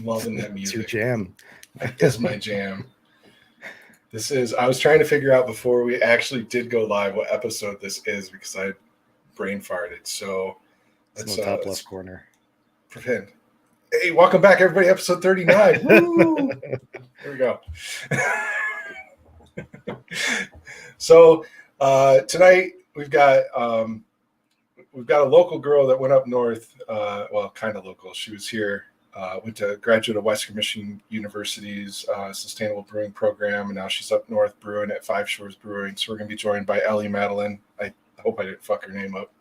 loving that music. It's your jam. That is my jam. I was trying to figure out before we actually did go live what episode this is because I brain farted. So it's in the top left corner. Pretend. Hey, welcome back, everybody. Episode 39. Woo! Here we go. So tonight we've got a local girl that went up north. Well, kind of local. She was here. Went to graduate of Western Michigan University's Sustainable Brewing Program, and now she's up north brewing at Five Shores Brewing. So we're going to be joined by Ellie Maddelein. I hope I didn't fuck her name up.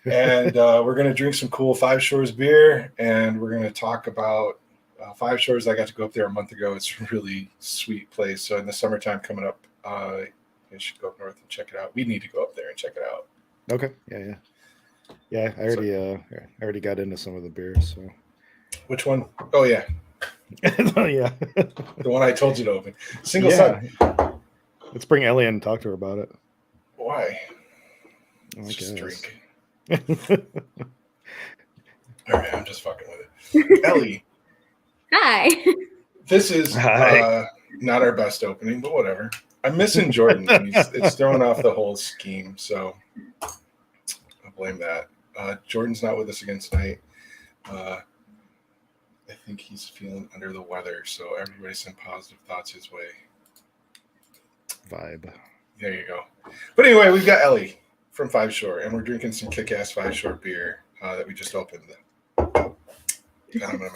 And we're going to drink some cool Five Shores beer, and we're going to talk about Five Shores. I got to go up there a month ago. It's a really sweet place. So in the summertime coming up, you should go up north and check it out. We need to go up there and check it out. Okay. Yeah, I already got into some of the beers. So, which one? Oh yeah, oh yeah, the one I told you to open. Single Sun. Let's bring Ellie in and talk to her about it. Why? Let's just drink. All right, I'm just fucking with it. Ellie. Hi. This is not our best opening, but whatever. I'm missing Jordan. It's throwing off the whole scheme, so I'll blame that. Jordan's not with us again tonight. I think he's feeling under the weather, so everybody send positive thoughts his way. Vibe. There you go. But anyway, we've got Ellie from Five Shore, and we're drinking some kick-ass Five Shore beer that we just opened.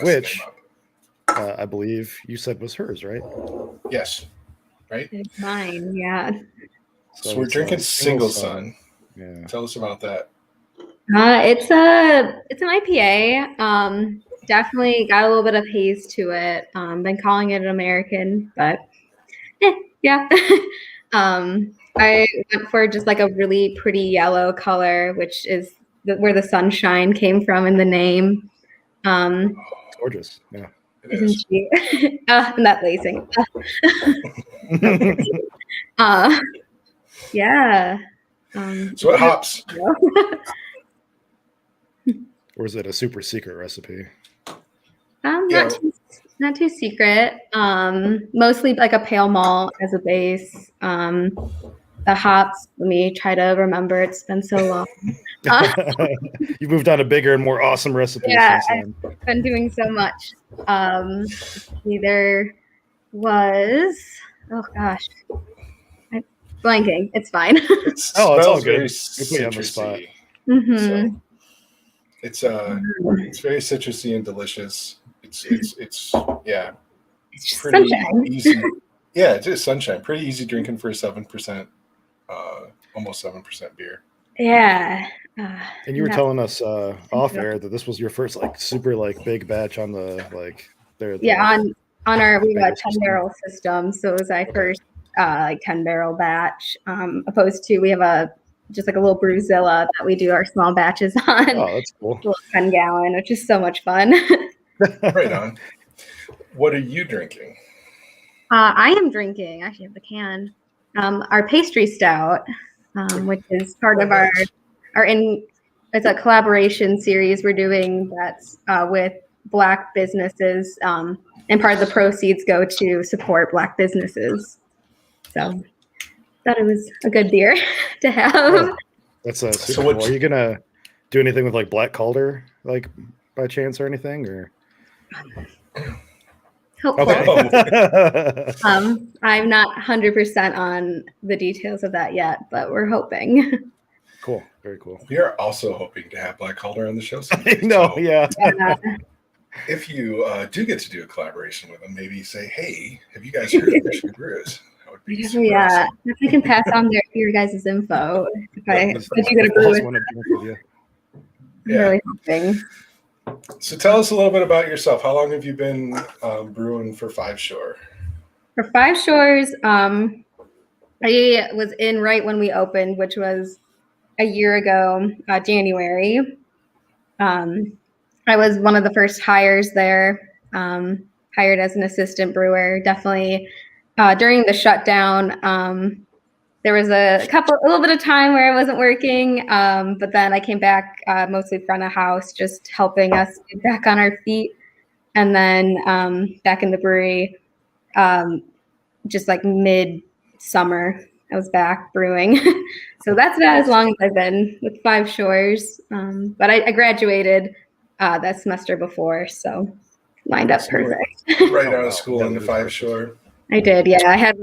Which I believe you said was hers, right? Yes. Right? It's mine, yeah. So we're drinking Single Sun. Yeah. Tell us about that. It's an IPA. Definitely got a little bit of haze to it. Been calling it an American, but yeah. I went for just like a really pretty yellow color, which is where the sunshine came from in the name. It's gorgeous. Yeah. Isn't she? And that lacing. Yeah. So what hops? Or is it a super secret recipe? Not too secret. Mostly like a pale malt as a base. The hops, let me try to remember. It's been so long. You moved on to bigger and more awesome recipes. Yeah, I've been doing so much. Either was, oh gosh, I'm blanking. It's fine. It's all good. We on the spot. Mm-hmm. So it's very citrusy and delicious. It's yeah. It's just pretty sunshine. Easy. Yeah, it's just sunshine. Pretty easy drinking for 7%, almost 7% beer. Yeah. And you were telling us off air that this was your first like super like big batch on the like there. Yeah, on our we got 10-barrel system, so it was our first like 10-barrel batch. Opposed to we have just like a little Brewzilla that we do our small batches on. Oh, that's cool. A little 10-gallon, which is so much fun. Right on. What are you drinking? I am drinking. I actually have the can. Our pastry stout, which is part of our it's a collaboration series we're doing that's with Black businesses, and part of the proceeds go to support Black businesses. So thought it was a good beer to have. Oh, that's super cool. Are you gonna do anything with like Black Calder, like by chance or anything, or? Hopefully. Okay. I'm not 100% on the details of that yet, but we're hoping. Cool. Very cool. We are also hoping to have Black Calder on the show someday. No, so yeah. If you do get to do a collaboration with them, maybe say, hey, have you guys heard of Michigan Brews? That would be super awesome. If I can pass on your guys' info. If you get a brew with you. Yeah. Really hoping. So tell us a little bit about yourself. How long have you been brewing for Five Shore? For Five Shores, I was in right when we opened, which was a year ago, January. I was one of the first hires there, hired as an assistant brewer. Definitely during the shutdown, there was a little bit of time where I wasn't working, but then I came back mostly front of house, just helping us get back on our feet. and then back in the brewery, just like mid-summer, I was back brewing. So that's about as long as I've been with Five Shores. But I graduated that semester before, so lined up perfect. Right out of school in the Five Shore. I did, yeah. I had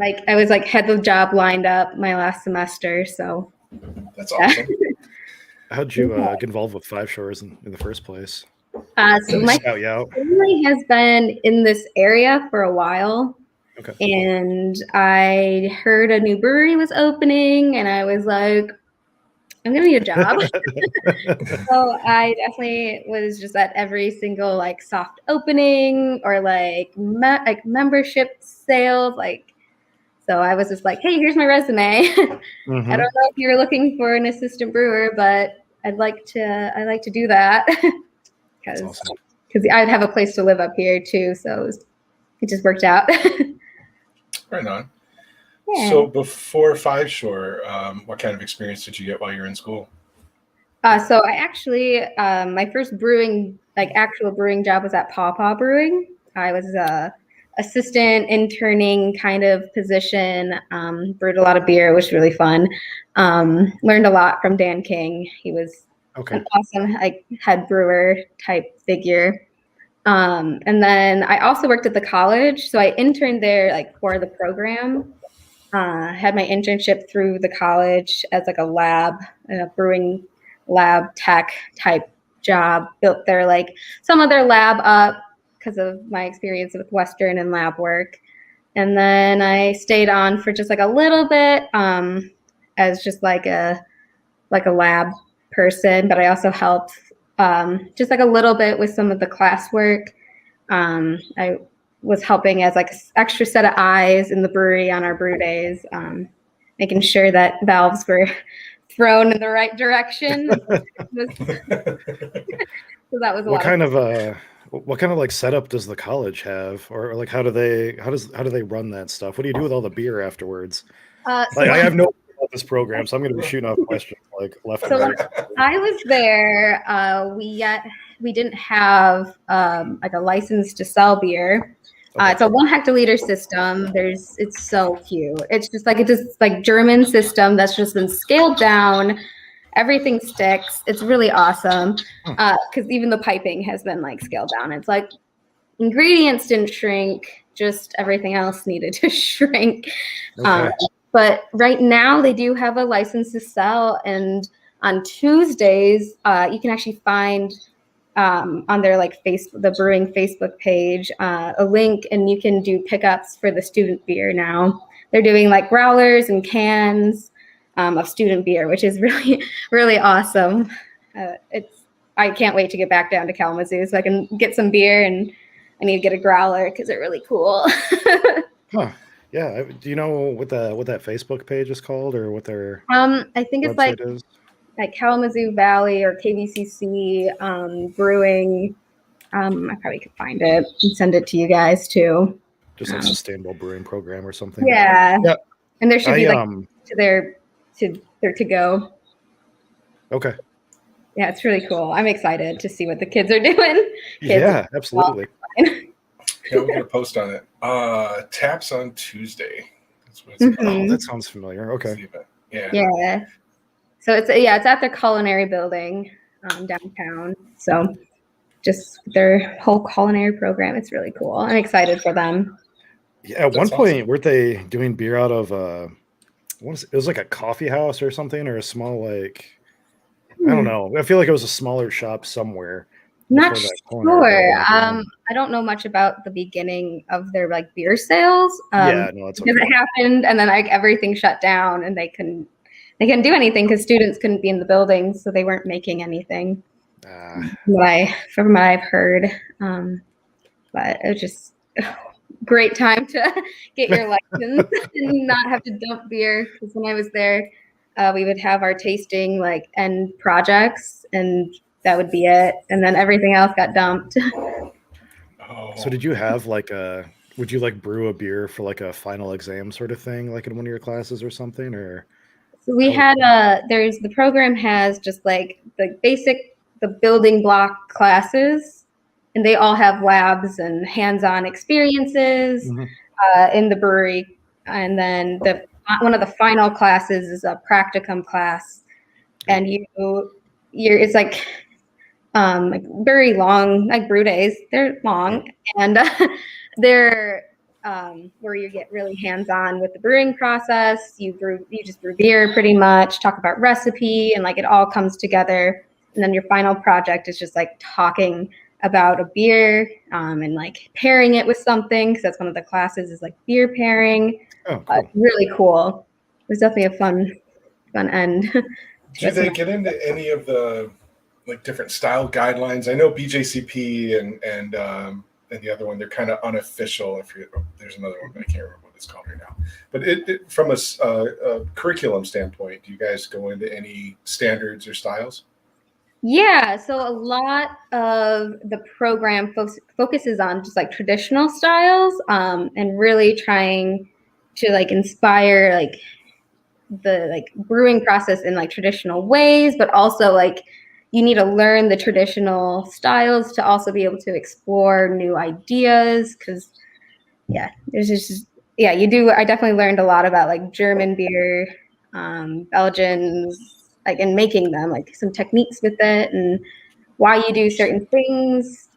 had the job lined up my last semester, so that's awesome. How'd you get involved with Five Shores in the first place? So my family has been in this area for a while. Okay. And I heard a new brewery was opening, and I was like, I'm gonna need a job. So I definitely was just at every single like soft opening or like membership sales. So I was just like, hey, here's my resume. Mm-hmm. I don't know if you're looking for an assistant brewer, but I'd like to do that because I'd have a place to live up here too. So it just worked out. Right on. Yeah. So before Five Shore, what kind of experience did you get while you were in school? So I actually, my first actual brewing job was at Paw Brewing. I was assistant interning kind of position, brewed a lot of beer, which was really fun. Learned a lot from Dan King. He was an awesome head brewer type figure. And then I also worked at the college. So I interned there for the program. Had my internship through the college as a brewing lab tech type job. Built some of their lab up because of my experience with Western and lab work. And then I stayed on for just a little bit as just a lab person, but I also helped just a little bit with some of the classwork. I was helping as an extra set of eyes in the brewery on our brew days, making sure that valves were thrown in the right direction. So that was what kind of setup does the college have, or how do they run that stuff? What do you do with all the beer afterwards? I have no idea about this program, so I'm going to be shooting off questions left and right. I was there. We didn't have a license to sell beer. It's a 1 hectoliter system. It's so cute. It's just German system that's just been scaled down. Everything sticks. It's really awesome because even the piping has been scaled down. It's ingredients didn't shrink, just everything else needed to shrink. Okay. But right now they do have a license to sell, and on Tuesdays you can actually find on their the brewing Facebook page a link, and you can do pickups for the student beer now. They're doing growlers and cans of student beer, which is really, really awesome. I can't wait to get back down to Kalamazoo so I can get some beer, and I need to get a growler because they're really cool. Huh. Yeah. Do you know what that Facebook page is called, or what their I think it's is? Kalamazoo Valley or KVCC Brewing. I probably could find it and send it to you guys too. Just sustainable brewing program or something. Yeah. Yep. And there should be to their to go. Okay. Yeah, it's really cool. I'm excited to see what the kids are doing. Yeah, absolutely. Yeah, we're gonna post on it. Taps on Tuesday. That's what it's Oh, that sounds familiar. Okay. Yeah. Yeah. So it's at their culinary building downtown. So just their whole culinary program. It's really cool. I'm excited for them. Yeah. At one point, weren't they doing beer out of it was a coffee house or something, or a small I don't know. I feel like it was a smaller shop somewhere. Not sure. I don't know much about the beginning of their beer sales. Yeah, no, that's okay. Because it happened, and then everything shut down, and they couldn't do anything because students couldn't be in the building, so they weren't making anything. From what I've heard, but it was just great time to get your license and not have to dump beer. Because when I was there, we would have our tasting end projects, and that would be it, and then everything else got dumped. So did you have would you brew a beer for a final exam sort of thing, in one of your classes or something, or? So we had the program has just the building block classes, and they all have labs and hands-on experiences in the brewery. And then one of the final classes is a practicum class, and it's like very long, like brew days. They're long, and they're where you get really hands-on with the brewing process. You just brew beer pretty much, talk about recipe, and like it all comes together. And then your final project is just like talking about a beer and like pairing it with something, because that's one of the classes is like beer pairing. Oh, cool. Really cool. It was definitely a fun end. Do they get into any of the like different style guidelines? I know BJCP and the other one, they're kind of unofficial. There's another one, but I can't remember what it's called right now. But from a curriculum standpoint, do you guys go into any standards or styles? Yeah, so a lot of the program focuses on just like traditional styles and really trying to like inspire like the like brewing process in like traditional ways, but also like you need to learn the traditional styles to also be able to explore new ideas, because there's just you do. I definitely learned a lot about like German beer, Belgians, like in making them, like some techniques with it and why you do certain things.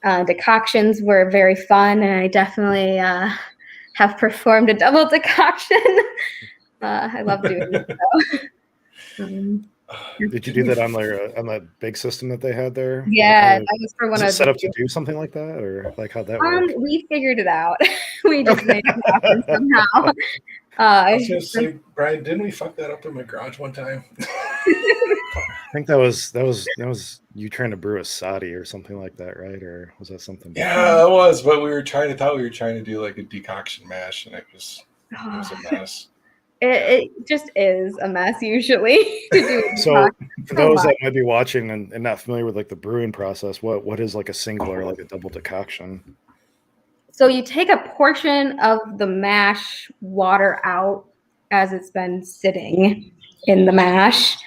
Decoctions were very fun, and I definitely have performed a double decoction. I love doing it. Did you do that on that big system that they had there? Yeah, that was for one of set up to do something like that, or like how'd that work? We figured it out. We just made it happen somehow. I was gonna say, Brian, didn't we fuck that up in my garage one time? I think that was you trying to brew a Sadi or something like that, right? Or was that something? Yeah, it was, but we were trying to do like a decoction mash, and it was a mess. It just is a mess usually. So for those that might be watching and not familiar with like the brewing process, what is like a single or like a double decoction? So you take a portion of the mash water out as it's been sitting in the mash,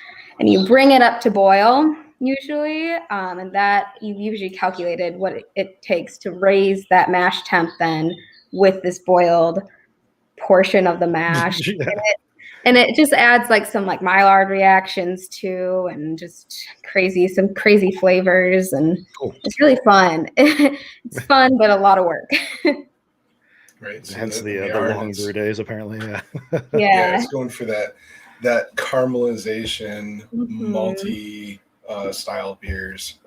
and you bring it up to boil usually, and that you've usually calculated what it takes to raise that mash temp then with this boiled portion of the mash. And it just adds like some like Maillard reactions too, and just some crazy flavors, and it's really fun. It's fun, but a lot of work. Right. So hence the long brew days, apparently. Yeah, it's going for that caramelization, multi style beers.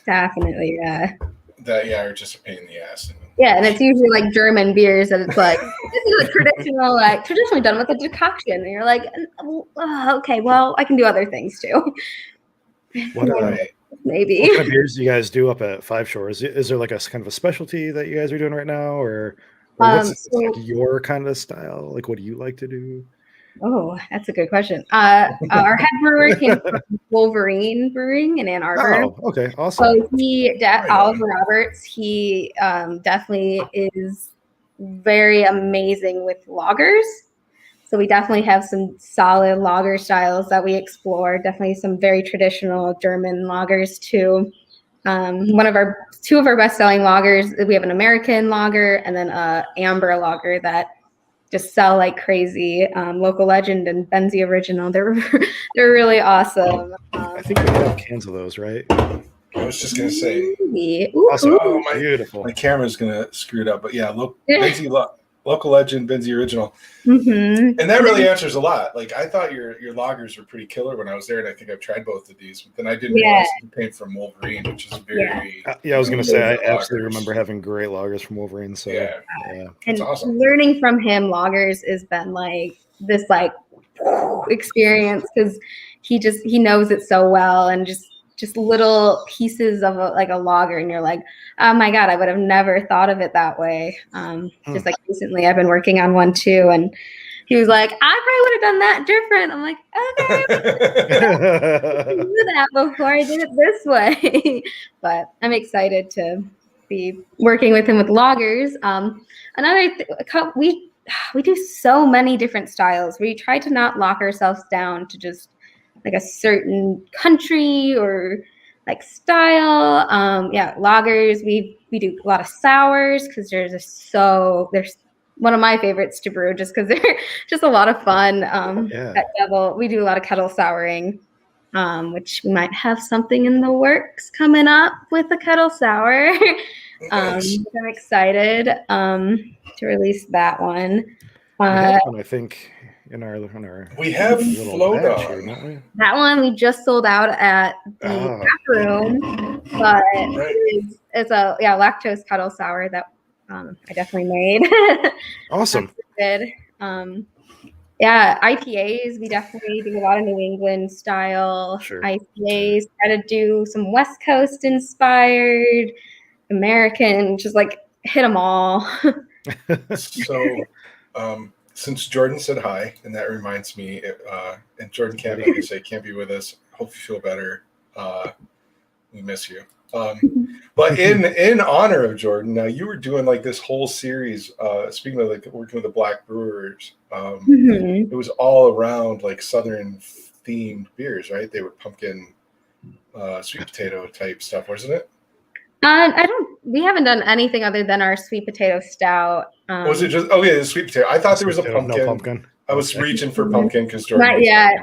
Definitely, yeah. That are just a pain in the ass. Yeah, and it's usually like German beers, and it's like this is a traditionally done with a decoction, and you're like, okay, well, I can do other things too. Maybe. What kind of beers do you guys do up at Five Shores? Is there like a kind of a specialty that you guys are doing right now, or what's like your kind of style? Like, what do you like to do? Oh, that's a good question. Our head brewer came from Wolverine Brewing in Ann Arbor. Oh, okay, awesome. So Oliver Roberts, he definitely is very amazing with lagers. So we definitely have some solid lager styles that we explore. Definitely some very traditional German lagers too. Two of our best-selling lagers, we have an American lager and then a amber lager that just sell like crazy. Local Legend and Benzie Original, they're really awesome. I think we have cans of those, right? I was just gonna say. Awesome. Beautiful. My camera's gonna screw it up, but yeah, Local Legend, Benzie Original, and that really answers a lot. Like I thought your lagers were pretty killer when I was there, and I think I've tried both of these, but then I didn't realize you came from Wolverine, which is very. I was gonna say I absolutely remember having great lagers from Wolverine. So yeah. And awesome. Learning from him lagers has been like this like experience, because he knows it so well, and just little pieces of a lager, and you're like, oh my god, I would have never thought of it that way. Just like recently I've been working on one too, and he was like, I probably would have done that different. I'm like, okay, I knew that before I did it this way. But I'm excited to be working with him with lagers. We do so many different styles. We try to not lock ourselves down to just like a certain country or like style. Lagers. We do a lot of sours because there's one of my favorites to brew just because they're just a lot of fun. At Devil, we do a lot of kettle souring, which we might have something in the works coming up with a kettle sour. Nice. I'm excited to release that one. We have one, I think, in our we have float on here, don't we? That one we just sold out at the back room, but it's a lactose kettle sour that I definitely made. Awesome. Good. IPAs, we definitely do a lot of New England style IPAs. Try to do some West Coast inspired, American, just like hit them all. So, since Jordan said hi, and that reminds me, and Jordan can't be with us. Hope you feel better. We miss you. But in honor of Jordan, now you were doing like this whole series. Speaking of like working with the Black Brewers, it was all around like Southern themed beers, right? They were pumpkin, sweet potato type stuff, wasn't it? We haven't done anything other than our sweet potato stout. Was it just? Oh yeah, the sweet potato. I thought there was a pumpkin. No pumpkin. I was reaching for pumpkin because Jordan. Not yet.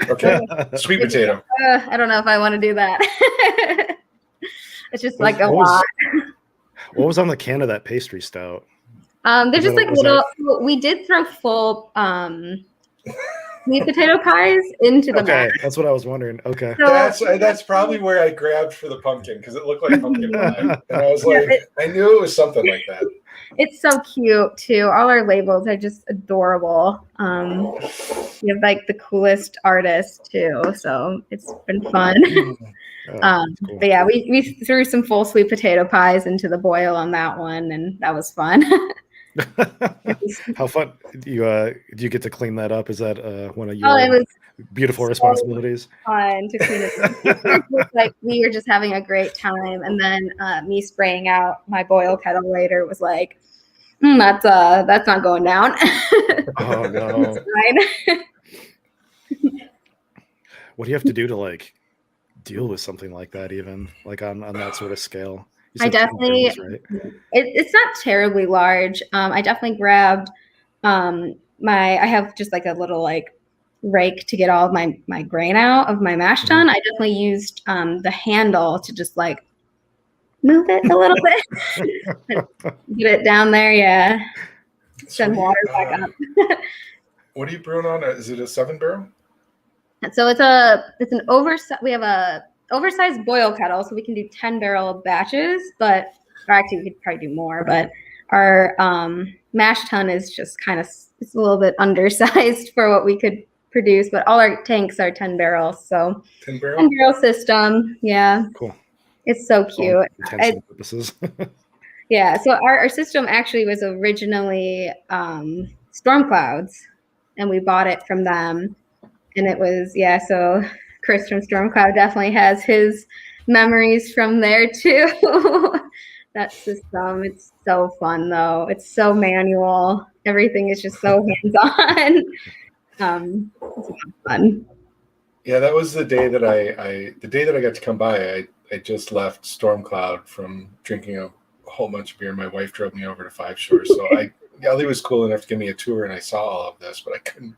Okay, sweet potato. I don't know if I want to do that. It's just like a lot. What was on the can of that pastry stout? They're just like little. We did throw full sweet potato pies into the bag. That's what I was wondering. Okay, so that's probably where I grabbed for the pumpkin because it looked like pumpkin pie, and I was like, I knew it was something like that. It's so cute too. All our labels are just adorable. We have like the coolest artists too, so it's been fun. Cool. But yeah, we threw some full sweet potato pies into the boil on that one, and that was fun. How fun! Do you get to clean that up? Is that one of your beautiful responsibilities? Fun to clean it up. Like we were just having a great time, and then me spraying out my boil kettle later was like, that's not going down. Oh no! What do you have to do to like deal with something like that? Even like on that sort of scale? I definitely, it's not terribly large. I definitely grabbed I have just like a little like rake to get all of my grain out of my mash tun. I definitely used the handle to just like move it a little bit, get it down there. Yeah. Send water back up. What are you brewing on? Is it a 7-barrel? So it's an we have a oversized boil kettle, so we can do 10-barrel batches, or actually we could probably do more, but our mash tun is just it's a little bit undersized for what we could produce, but all our tanks are 10 barrels. So 10-barrel system. Yeah. Cool. It's so cute. Purposes. Yeah. So our system actually was originally Storm Clouds, and we bought it from them. And it was, so Chris from Storm Cloud definitely has his memories from there too. That system, it's so fun though. It's so manual. Everything is just so hands-on. It's fun. Yeah, that was the day that I got to come by. I just left Storm Cloud from drinking a whole bunch of beer. My wife drove me over to Five Shores, so Ellie was cool enough to give me a tour, and I saw all of this, but I couldn't.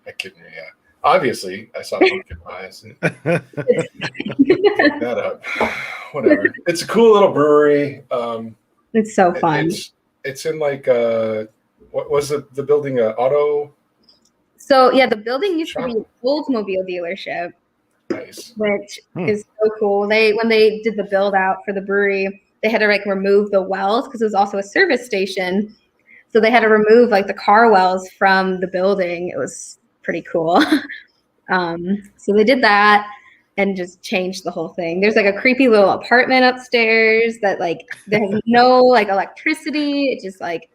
Obviously, I saw pumpkin pies. And that up. Whatever. It's a cool little brewery. It's so fun. It's in like what was the building? Auto. So yeah, the building used to be an Oldsmobile dealership. Nice. Which is so cool. When they did the build out for the brewery, they had to like remove the wells because it was also a service station. So they had to remove like the car wells from the building. It was pretty cool. So they did that and just changed the whole thing. There's like a creepy little apartment upstairs that like there's no like electricity. It's just like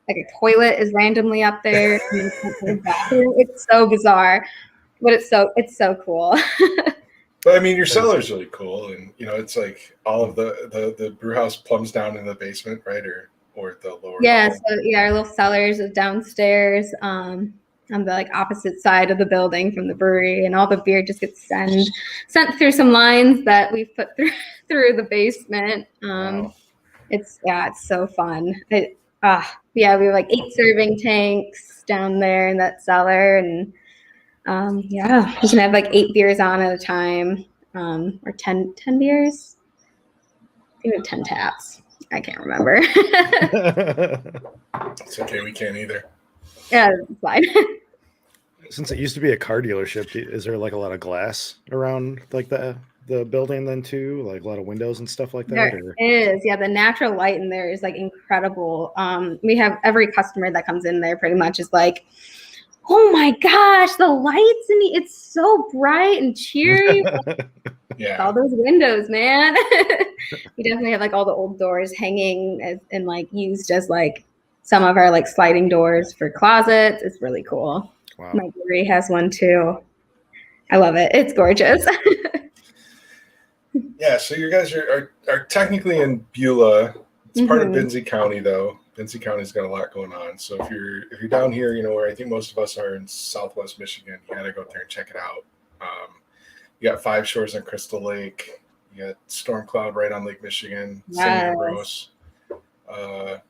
a toilet is randomly up there. It's so bizarre, but it's so cool. But I mean, your cellar's really cool, and it's like all of the brew house plumbs down in the basement, right, or the lower. Yeah, so our little cellars is downstairs. on the like opposite side of the building from the brewery, and all the beer just gets sent through some lines that we've put through the basement. Wow. It's so fun. We have like 8 serving tanks down there in that cellar, and you can have like 8 beers on at a time, or 10 beers. I think we have 10 taps. I can't remember. It's okay. We can't either. Yeah, it's fine. Since it used to be a car dealership, is there like a lot of glass around like the building then too? Like a lot of windows and stuff like that? There is. Yeah, the natural light in there is like incredible. We have every customer that comes in there pretty much is like, oh my gosh, the lights it's so bright and cheery. Yeah. All those windows, man. We definitely have like all the old doors hanging and like used as like some of our like sliding doors for closets. It's really cool. Wow. My brewery has one too. I love it. It's gorgeous. Yeah, so you guys are technically in Beulah. It's part of Benzie County, though. Benzie County's got a lot going on. So if you're down here, where I think most of us are in Southwest Michigan, you got to go up there and check it out. You got Five Shores on Crystal Lake. You got Storm Cloud right on Lake Michigan. Yes. Rose. I'm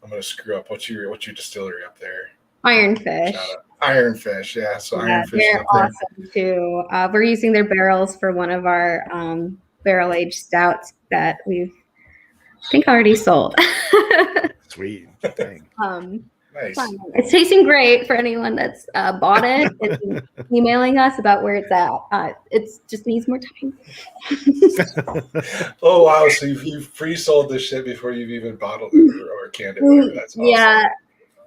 gonna screw up. What's your distillery up there? Ironfish. Ironfish, yeah. So Ironfish. They're awesome too. We're using their barrels for one of our barrel aged stouts that we've, I think, already sold. Sweet. Dang. Nice. It's tasting great for anyone that's bought it. It's emailing us about where it's at. It just needs more time. Oh wow! So you've pre-sold this shit before you've even bottled it or canned it. Whatever. That's awesome. Yeah,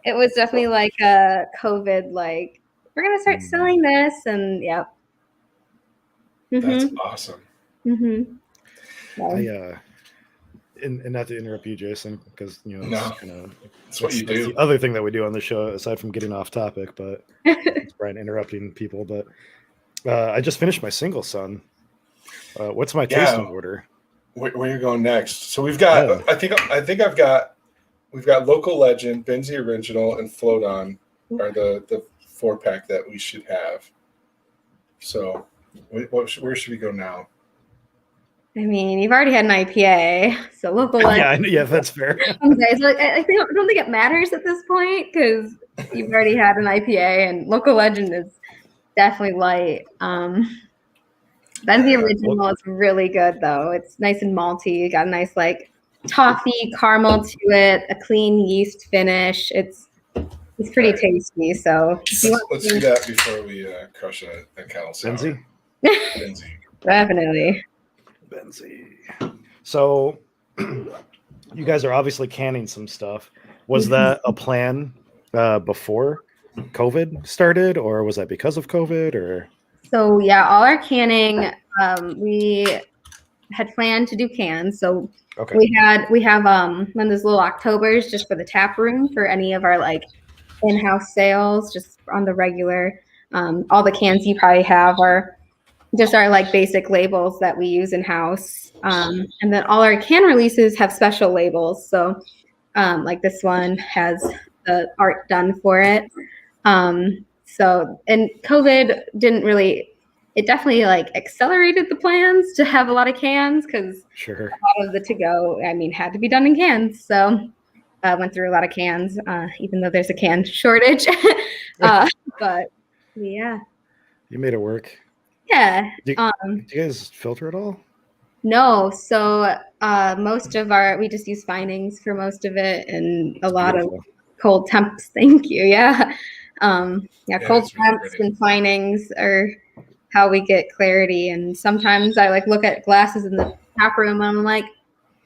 it was definitely like a COVID. Like, we're gonna start selling this, and yeah. That's awesome. I and not to interrupt you, Jason, because that's what you do. That's the other thing that we do on the show, aside from getting off topic, but it's Brian interrupting people. But I just finished my single, son. What's my tasting order? Where are you going next? So we've got. I think we've got Local Legend, Benzie Original, and Float On are the 4-pack that we should have. So where should we go now? I mean, you've already had an IPA, so Local Legend. Yeah, that's fair. Okay, so I don't think it matters at this point because you've already had an IPA, and Local Legend is definitely light. Benzie Original is really good though. It's nice and malty. You got a nice like toffee caramel to it, a clean yeast finish. It's pretty tasty. So let's do that before we crush a kettle sour. Benzie. Definitely. Benzie. So you guys are obviously canning some stuff. Was that a plan before COVID started, or was that because of COVID? Or so yeah, all our canning, we had planned to do cans. So we have one of those little Octobers just for the tap room for any of our like in-house sales, just on the regular. All the cans you probably have are just our like basic labels that we use in-house. And then all our can releases have special labels. So like this one has the art done for it. So, and COVID it definitely like accelerated the plans to have a lot of cans because a lot of the to-go, had to be done in cans. So I went through a lot of cans, even though there's a can shortage. But yeah. You made it work. Yeah. Do you guys filter at all? No. So most of we just use finings for most of it, and a lot of cold temps. Thank you. Yeah. Cold temps and finings are how we get clarity. And sometimes I like look at glasses in the tap room and I'm like,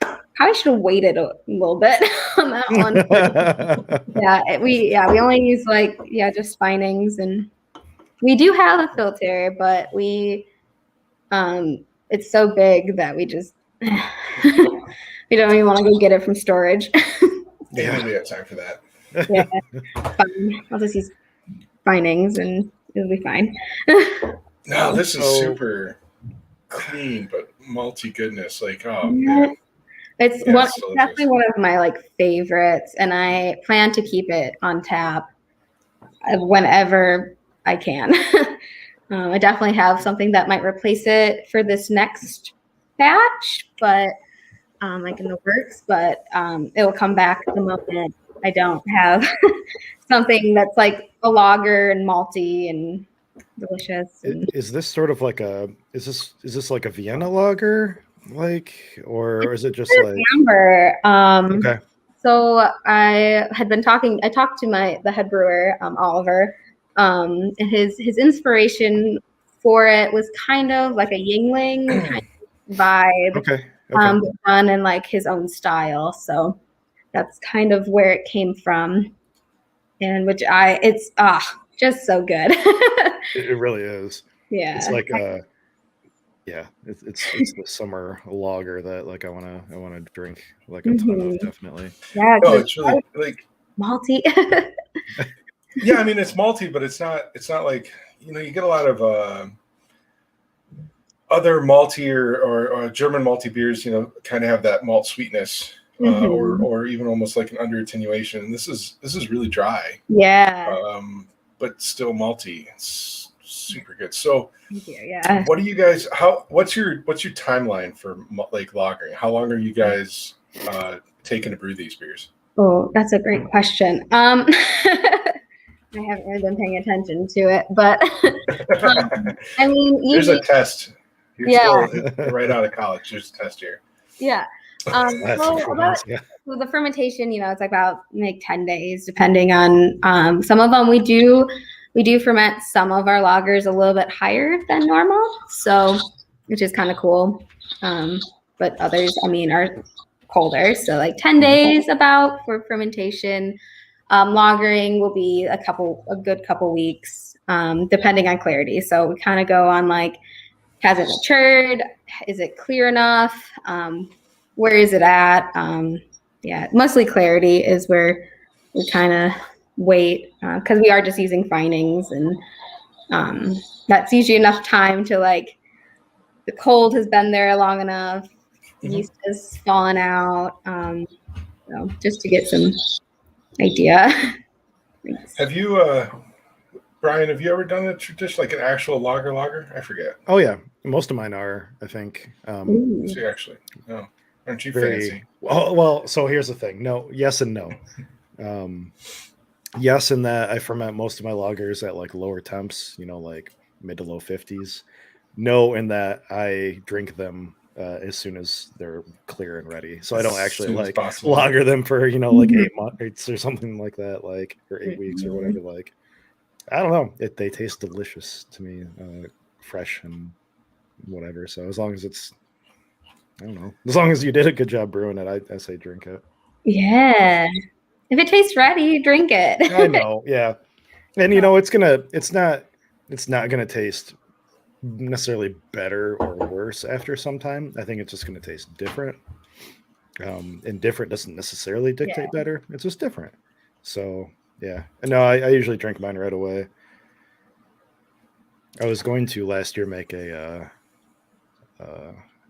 probably should have waited a little bit on that one. We only use just finings, and we do have a filter, but it's so big that we just we don't even want to go get it from storage. Yeah, we have time for that. Yeah, fine. I'll just use finings and it'll be fine. No, this is super clean, but malty goodness. Like, oh man. It's definitely one of my like favorites, and I plan to keep it on tap whenever I can. I definitely have something that might replace it for this next batch, but like in the works, but it will come back the moment I don't have something that's like a lager and malty and delicious. And is this sort of like is this like a Vienna lager, like, or is it just like amber? Okay. So I talked to the head brewer, Oliver, and his inspiration for it was kind of like a Yingling kind of vibe, Okay. but done in like his own style. So that's kind of where it came from, and it's just so good. It really is. Yeah. It's like it's the summer lager that like I wanna drink like a ton of, definitely. Yeah. No, it's really like malty. Yeah, I mean it's malty, but it's not like, you get a lot of other malty or German malty beers, kind of have that malt sweetness, or even almost like an under attenuation. And this is really dry. Yeah. But still malty. It's super good. So, yeah. What do you guys? What's your timeline for like lagering? How long are you guys taking to brew these beers? Oh, that's a great question. I haven't really been paying attention to it, but I mean, there's a test. You're still right out of college. There's a test here. Yeah. So the fermentation, it's about like 10 days, depending on some of them. We do ferment some of our lagers a little bit higher than normal, so which is kind of cool. But others, are colder, so like 10 days about for fermentation. Lagering will be a good couple weeks, depending on clarity. So we kind of go on like, has it matured? Is it clear enough? Where is it at? Mostly clarity is where we kind of wait, because we are just using finings, and that's usually enough time to like the cold has been there long enough, yeast has fallen out, just to get some idea. Have you, Brian? Have you ever done a tradition like an actual lager? I forget. Oh yeah, most of mine are. I think. See, actually, no. Aren't you fancy? Well, so here's the thing. No, yes and no. Yes, in that I ferment most of my lagers at like lower temps, like mid to low 50s. No, in that I drink them as soon as they're clear and ready. So I don't actually like lager them for, like 8 months or something like that, like, or 8 weeks or whatever. Like, I don't know. They taste delicious to me, fresh and whatever. So as long as it's, I don't know. As long as you did a good job brewing it, I say drink it. Yeah. If it tastes ready, drink it. I know. Yeah. And it's not gonna taste necessarily better or worse after some time. I think it's just gonna taste different. And different doesn't necessarily dictate better. It's just different. So yeah. And no, I usually drink mine right away. I was going to last year make a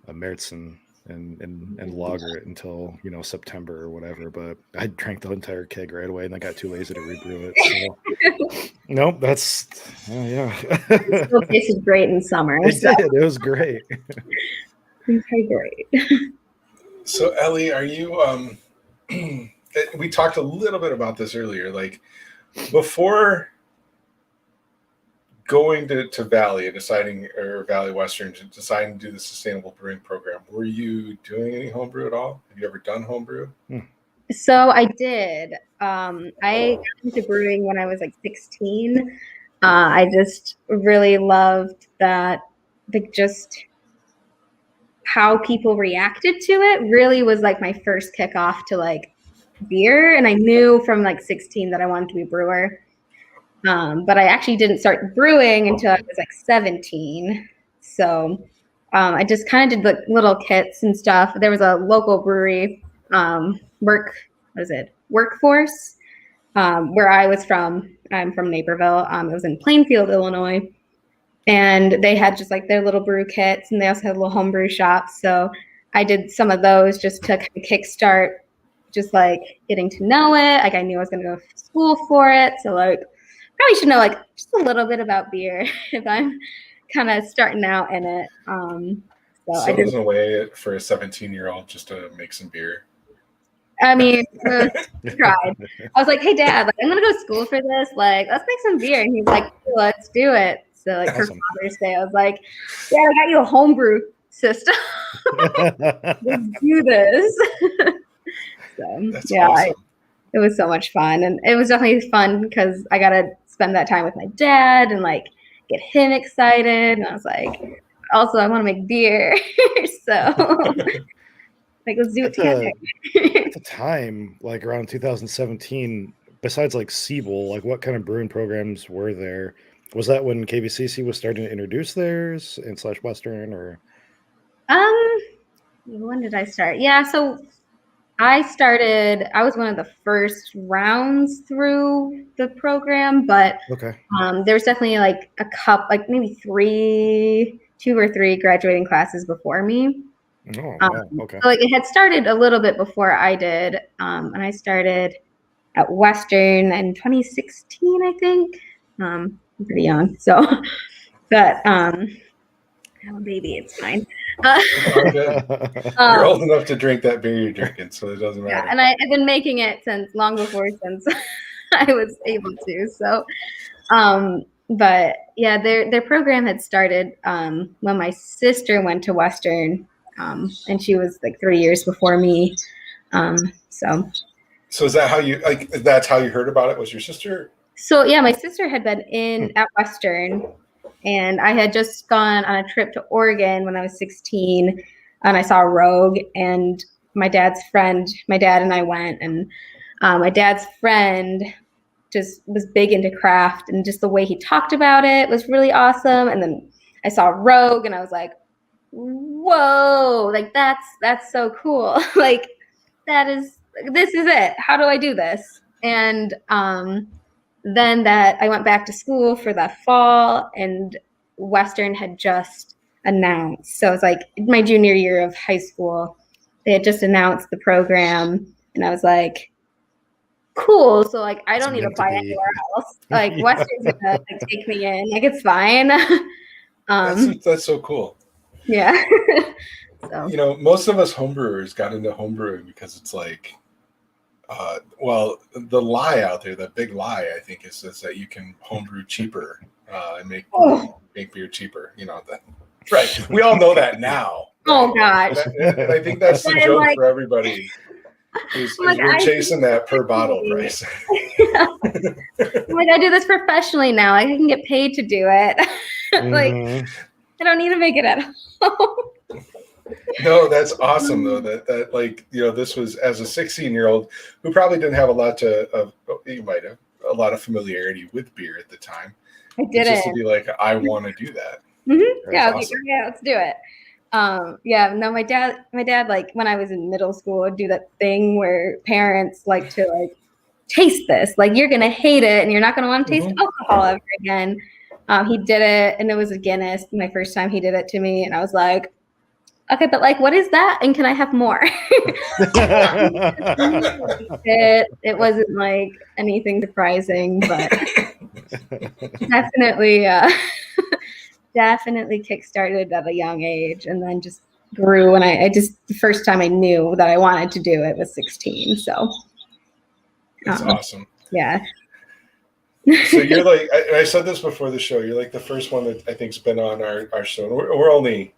Märzen and lager it until September or whatever, but I drank the entire keg right away and I got too lazy to rebrew it. So nope, that's It still tasted great in summer. It did. It was great. Okay, great. So Ellie, are you we talked a little bit about this earlier, like before going to Valley and Valley Western deciding to do the sustainable brewing program, were you doing any homebrew at all? Have you ever done homebrew? So I did. I got into brewing when I was like 16. I just really loved that, just how people reacted to it really was like my first kickoff to like beer. And I knew from like 16 that I wanted to be a brewer. But I actually didn't start brewing until I was like 17. So I just kind of did like little kits and stuff. There was a local brewery, Workforce, where I was from. I'm from Naperville. It was in Plainfield, Illinois. And they had just like their little brew kits, and they also had little homebrew shops. So I did some of those just to kind of kickstart, just like getting to know it. Like I knew I was going to go to school for it. So like probably should know like just a little bit about beer if I'm kind of starting out in it. So there's a way for a 17-year-old just to make some beer. I mean, I tried. I was like, "Hey, Dad, like, I'm gonna go to school for this. Like, let's make some beer." And he's like, "Let's do it." So, like, for Father's Day, I was like, "Dad, I got you a homebrew system. Let's do this." So, That's yeah, awesome. it was so much fun, and it was definitely fun because I got to spend that time with my dad and like get him excited. And I was like, also, I want to make beer, so. Like, let's do it together. At the time, like around 2017, besides like Siebel, like what kind of brewing programs were there? Was that when KBCC was starting to introduce theirs and / Western, or? When did I start? Yeah, so I was one of the first rounds through the program, but okay. There's definitely like a couple, like maybe 2 or 3 graduating classes before me. Oh, wow. Okay. So like it had started a little bit before I did, and I started at Western in 2016, I think. I'm pretty young, so but oh baby, it's fine. Oh, good. You're old enough to drink that beer you're drinking, so it doesn't matter. Yeah, and I've been making it long before I was able to. So, but yeah, their program had started when my sister went to Western, and she was like 3 years before me. So is that how you like? That's how you heard about it? Was your sister? So yeah, my sister had been at Western, and I had just gone on a trip to Oregon when I was 16, and I saw Rogue, and my dad and I went, and my dad's friend just was big into craft, and just the way he talked about it was really awesome. And then I saw Rogue, and I was like, whoa, like that's so cool. Like this is it. How do I do this? And then I went back to school for that fall, and Western had just announced. So it's like my junior year of high school. They had just announced the program, and I was like, cool. So like I don't need to apply anywhere else. Like yeah. Western's gonna like, take me in. Like it's fine. That's so cool. Yeah. So most of us homebrewers got into homebrewing because it's like the lie out there, the big lie, I think, is that you can homebrew cheaper and make beer cheaper. Right. We all know that now. Right? Oh gosh. And I think that's the joke for everybody. We're chasing that per bottle price. Like I do this professionally now. I can get paid to do it. Like I don't need to make it at home. No, that's awesome though. That like this was as a 16-year-old who probably didn't have a lot you might have a lot of familiarity with beer at the time. I didn't. Just to be like, I want to do that. Mm-hmm. Yeah, awesome. Yeah, let's do it. No, my dad, like when I was in middle school, would do that thing where parents like to like taste this. Like you're gonna hate it, and you're not gonna want to taste alcohol ever again. He did it, and it was a Guinness. My first time he did it to me, and I was like, okay, but like, what is that? And can I have more? It wasn't like anything surprising, but definitely kickstarted at a young age, and then just grew. And I just the first time I knew that I wanted to do it was 16. So that's awesome. Yeah. So you're like I said this before the show. You're like the first one that I think's been on our show. We're only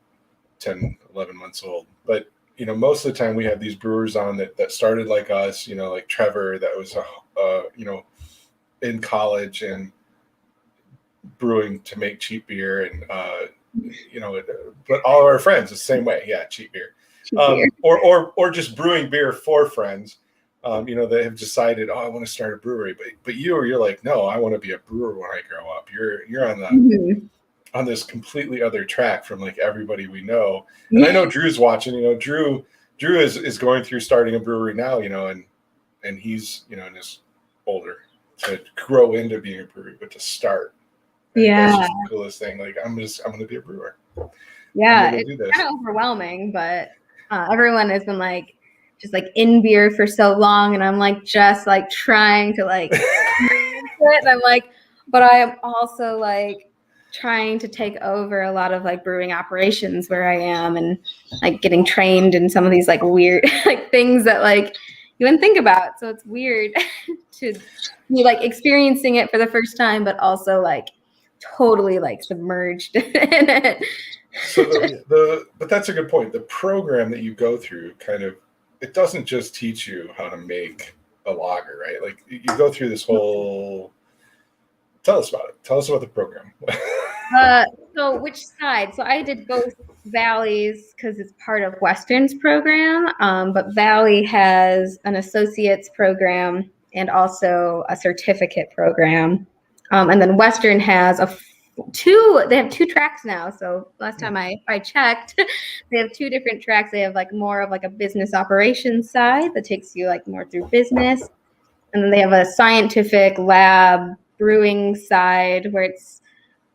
10, 11 months old, but most of the time we have these brewers on that started like us. Like Trevor, that was in college and brewing to make cheap beer, and but all of our friends the same way. Yeah, cheap beer. Or just brewing beer for friends. They have decided, I want to start a brewery, but you're like, no, I want to be a brewer when I grow up. You're on the on this completely other track from like everybody we know. And I know Drew's watching. Drew is going through starting a brewery now. And he's and is older to grow into being a brewery, but to start. That's just the coolest thing. Like I'm going to be a brewer. Yeah, it's kind of overwhelming, but everyone has been like just like in beer for so long, and I'm like just like trying to like it, and I'm like, but I am also like trying to take over a lot of like brewing operations where I am, and like getting trained in some of these like weird like things that like you wouldn't think about. So it's weird to be like experiencing it for the first time, but also like totally like submerged in it. So but that's a good point. The program that you go through it doesn't just teach you how to make a lager, right? Like you go through this whole. Tell us about it. Tell us about the program. So which side? So I did both Valley's because it's part of Western's program, but Valley has an associate's program and also a certificate program. And then Western has they have two tracks now. So last time I checked, they have two different tracks. They have like more of like a business operations side that takes you like more through business. And then they have a scientific lab brewing side where it's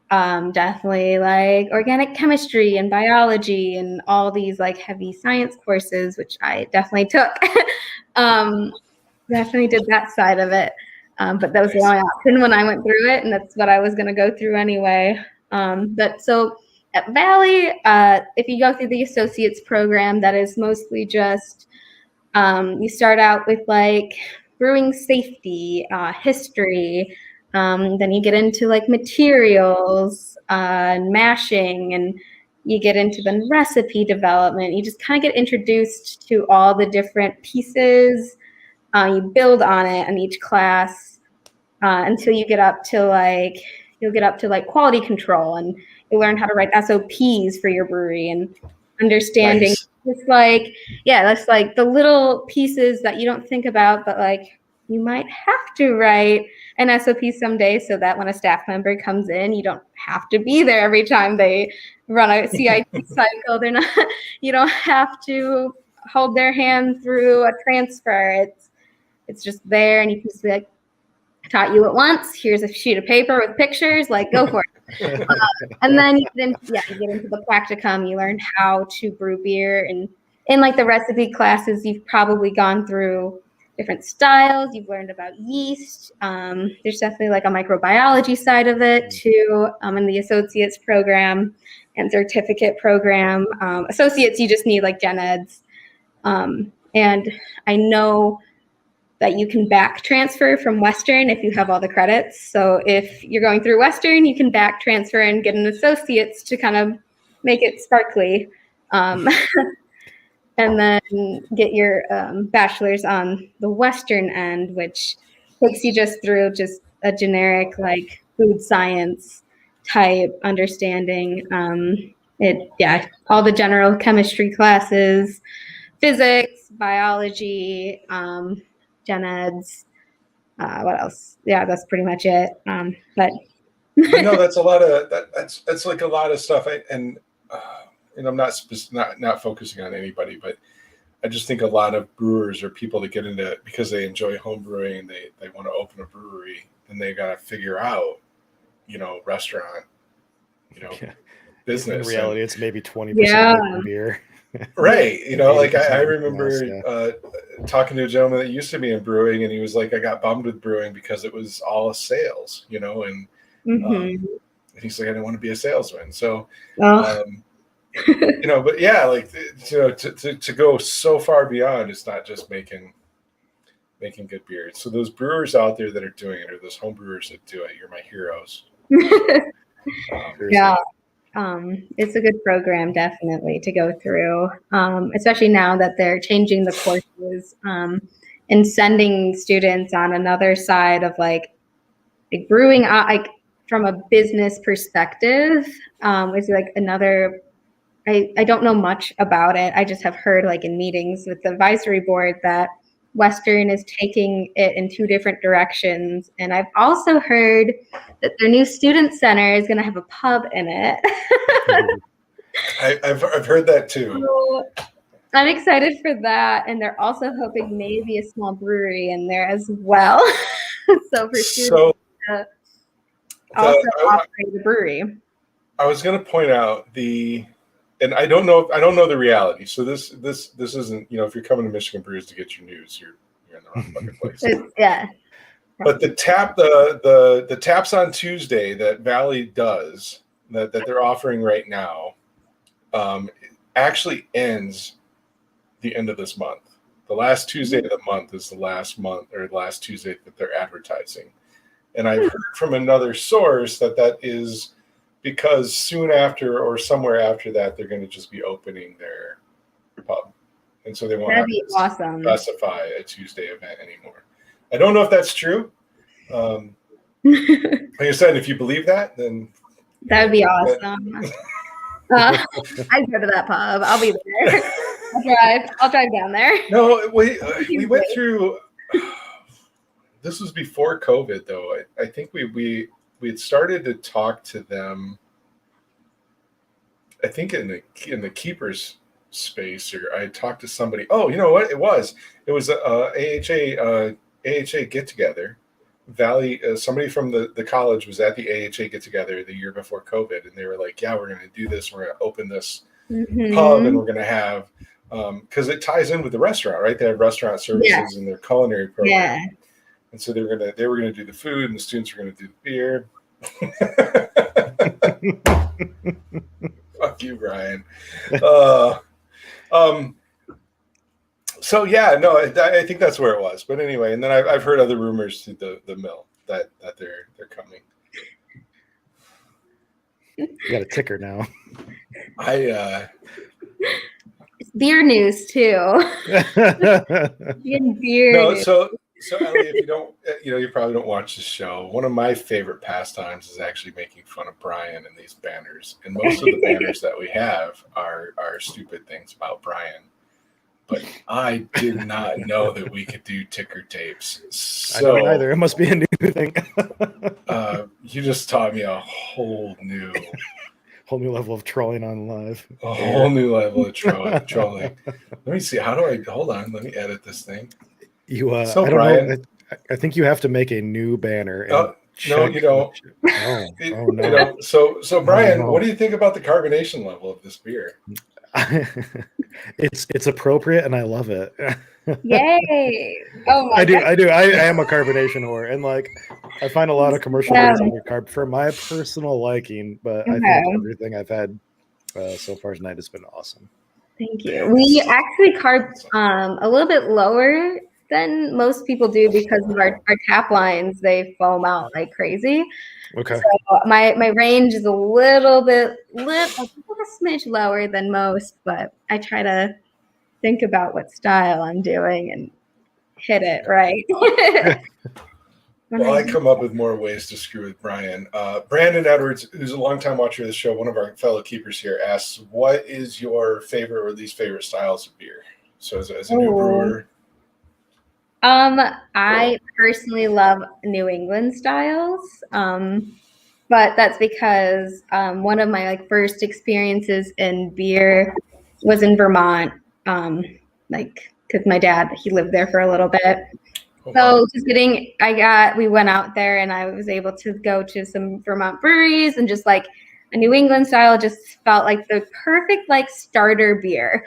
definitely like organic chemistry and biology and all these like heavy science courses, which I definitely took. Definitely did that side of it. But that was the only option when I went through it, and that's what I was going to go through anyway. But so at Valley, if you go through the associates program, that is mostly just you start out with like brewing safety, history. Then you get into like materials and mashing, and you get into the recipe development. You just kind of get introduced to all the different pieces. You build on it in each class until you get up to like quality control, and you learn how to write SOPs for your brewery and understanding. Nice. It's like, yeah, that's like the little pieces that you don't think about, but like you might have to write an SOP someday so that when a staff member comes in, you don't have to be there every time they run a CIT cycle. You don't have to hold their hand through a transfer. It's just there, and you can just be like, taught you at once. Here's a sheet of paper with pictures, like go for it. And then you get into the practicum. You learn how to brew beer, and in like the recipe classes, you've probably gone through different styles. You've learned about yeast. There's definitely like a microbiology side of it too. In the associates program and certificate program, associates you just need like gen eds, and I know that you can back transfer from Western if you have all the credits. So if you're going through Western, you can back transfer and get an associate's to kind of make it sparkly. And then get your bachelor's on the Western end, which takes you just through just a generic like food science type understanding. All the general chemistry classes, physics, biology, gen eds, what else? Yeah, that's pretty much it. But No, that's a lot of that's like a lot of stuff. And I'm not focusing on anybody, but I just think a lot of brewers are people that get into it because they enjoy home brewing and they want to open a brewery, and they got to figure out, restaurant, business. In reality, it's maybe 20% beer. Right. I remember talking to a gentleman that used to be in brewing, and he was like, I got bummed with brewing because it was all sales, and he's like, I didn't want to be a salesman. So, but yeah, like, to go so far beyond, it's not just making good beer. So those brewers out there that are doing it, or those home brewers that do it, you're my heroes. Yeah. It's a good program, definitely, to go through, especially now that they're changing the courses and sending students on another side of like brewing, like from a business perspective, is like another. I don't know much about it. I just have heard like in meetings with the advisory board that Western is taking it in two different directions. And I've also heard that their new student center is going to have a pub in it. I've heard that too. So I'm excited for that. And they're also hoping maybe a small brewery in there as well. So for students to also operate the brewery. I was going to point out and I don't know the reality. So this isn't, if you're coming to Michigan Brews to get your news, you're in the wrong fucking place. Yeah. But the taps on Tuesday that Valley does that they're offering right now actually ends the end of this month. The last Tuesday of the month is the last Tuesday that they're advertising. And I've heard from another source that is because soon after or somewhere after that, they're going to just be opening their pub. And so they won't have to specify a Tuesday event anymore. I don't know if that's true. Like I said, if you believe that, then that would be awesome. I'd go to that pub. I'll be there. I'll drive down there. No, we went through. This was before COVID, though. I think we had started to talk to them. I think in the keepers space, or I talked to somebody. Oh, you know what? It was a AHA get together. Valley, somebody from the college was at the AHA get together the year before COVID, and they were like, "Yeah, we're going to do this. We're going to open this pub, and we're going to have because it ties in with the restaurant, right? They have restaurant services in their culinary program." Yeah. And so they were gonna do the food, and the students were gonna do the beer. Fuck you, Brian. So yeah, no, I think that's where it was. But anyway, and then I've heard other rumors to the mill that they're coming. You got a ticker now. It's beer news too. Beer. No, news. So Ellie, if you probably don't watch the show. One of my favorite pastimes is actually making fun of Brian and these banners. And most of the banners that we have are stupid things about Brian. But I did not know that we could do ticker tapes. So, I don't either. It must be a new thing. You just taught me a whole new level of trolling on live. A whole new level of trolling. Let me see. Hold on. Let me edit this thing. So Brian, I think you have to make a new banner. And no, you don't. Oh no. So Brian, what do you think about the carbonation level of this beer? It's appropriate, and I love it. Yay! Oh my! I do. I am a carbonation whore, and like I find a lot of commercial beers under carb for my personal liking. But I think everything I've had so far tonight has been awesome. Thank you. We actually carb a little bit lower than most people do because of our tap lines. They foam out like crazy. Okay. So my range is a little bit a smidge lower than most, but I try to think about what style I'm doing and hit it right. Well, I come up with more ways to screw with Brian. Brandon Edwards, who's a longtime watcher of the show, one of our fellow keepers here, asks, "What is your favorite or least favorite styles of beer?" So as a new brewer. I personally love New England styles, but that's because one of my like first experiences in beer was in Vermont, because my dad, he lived there for a little bit. So we went out there and I was able to go to some Vermont breweries, and just like a New England style just felt like the perfect like starter beer.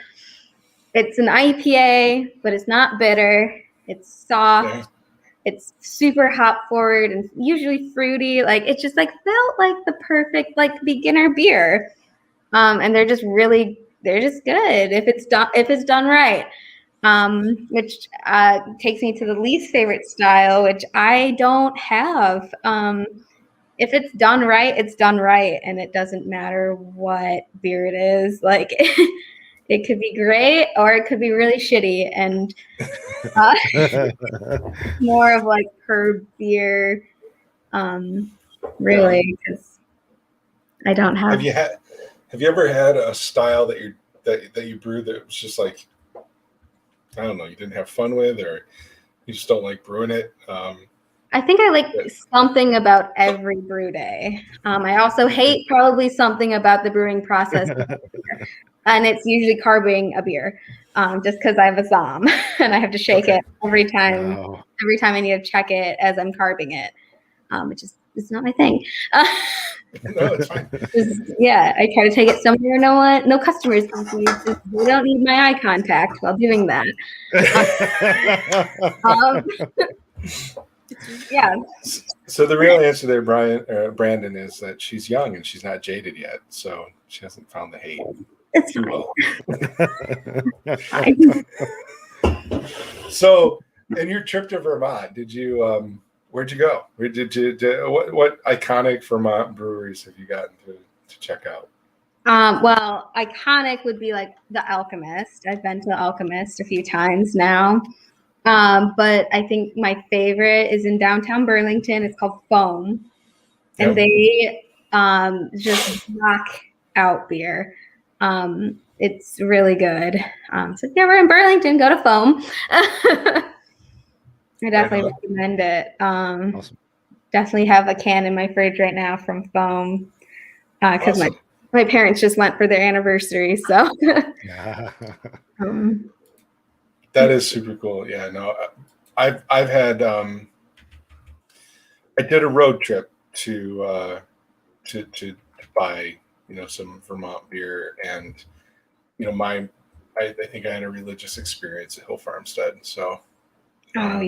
It's an IPA, but it's not bitter. It's soft. Yeah. It's super hop forward and usually fruity. Like it just like felt like the perfect like beginner beer. And they're just good if it's done right. Which takes me to the least favorite style, which I don't have. If it's done right, it's done right, and it doesn't matter what beer it is. Like it could be great or it could be really shitty, and more of like per beer, really, because I don't have. Have you ever had a style that you brewed that was just like, I don't know, you didn't have fun with, or you just don't like brewing it? I think I like something about every brew day. I also hate probably something about the brewing process. And it's usually carboning a beer, just because I have a Zom and I have to shake it every time. Wow. Every time I need to check it as I'm carving it, which is it's not my thing. No, it's fine. I try to take it somewhere no customers can see. They don't need my eye contact while doing that. Yeah. So the real answer there, Brandon, is that she's young and she's not jaded yet, so she hasn't found the hate. It's She will. fine. So, in your trip to Vermont, did you? Where'd you go? What iconic Vermont breweries have you gotten to check out? Well, iconic would be like the Alchemist. I've been to the Alchemist a few times now. But I think my favorite is in downtown Burlington. It's called Foam. And they just knock out beer. It's really good. So if you're ever in Burlington, go to Foam. I definitely recommend it. Awesome. Definitely have a can in my fridge right now from Foam because my parents just went for their anniversary. So that is super cool. Yeah, no, I've had I did a road trip to buy some Vermont beer, and I think I had a religious experience at Hill Farmstead. So yeah.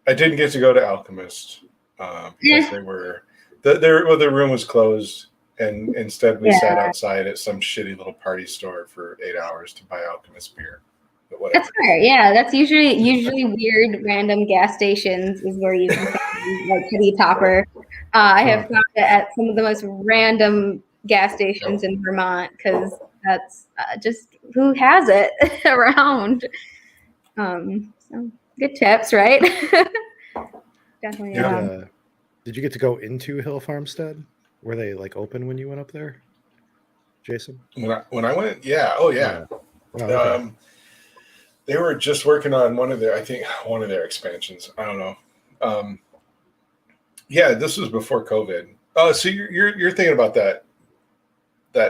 I didn't get to go to Alchemist because they were the room was closed, and instead we sat outside at some shitty little party store for 8 hours to buy Alchemist beer. But whatever. That's fair. Yeah, that's usually weird random gas stations is where you can find like Kitty Topper. I have found it at some of the most random gas stations in Vermont because that's just who has it around. So good tips, right? Definitely. Did you get to go into Hill Farmstead? Were they like open when you went up there, Jason? When I went, yeah. Oh yeah. Oh, okay. They were just working on one of their expansions. I don't know. Yeah, this was before COVID. Oh, so you're thinking about that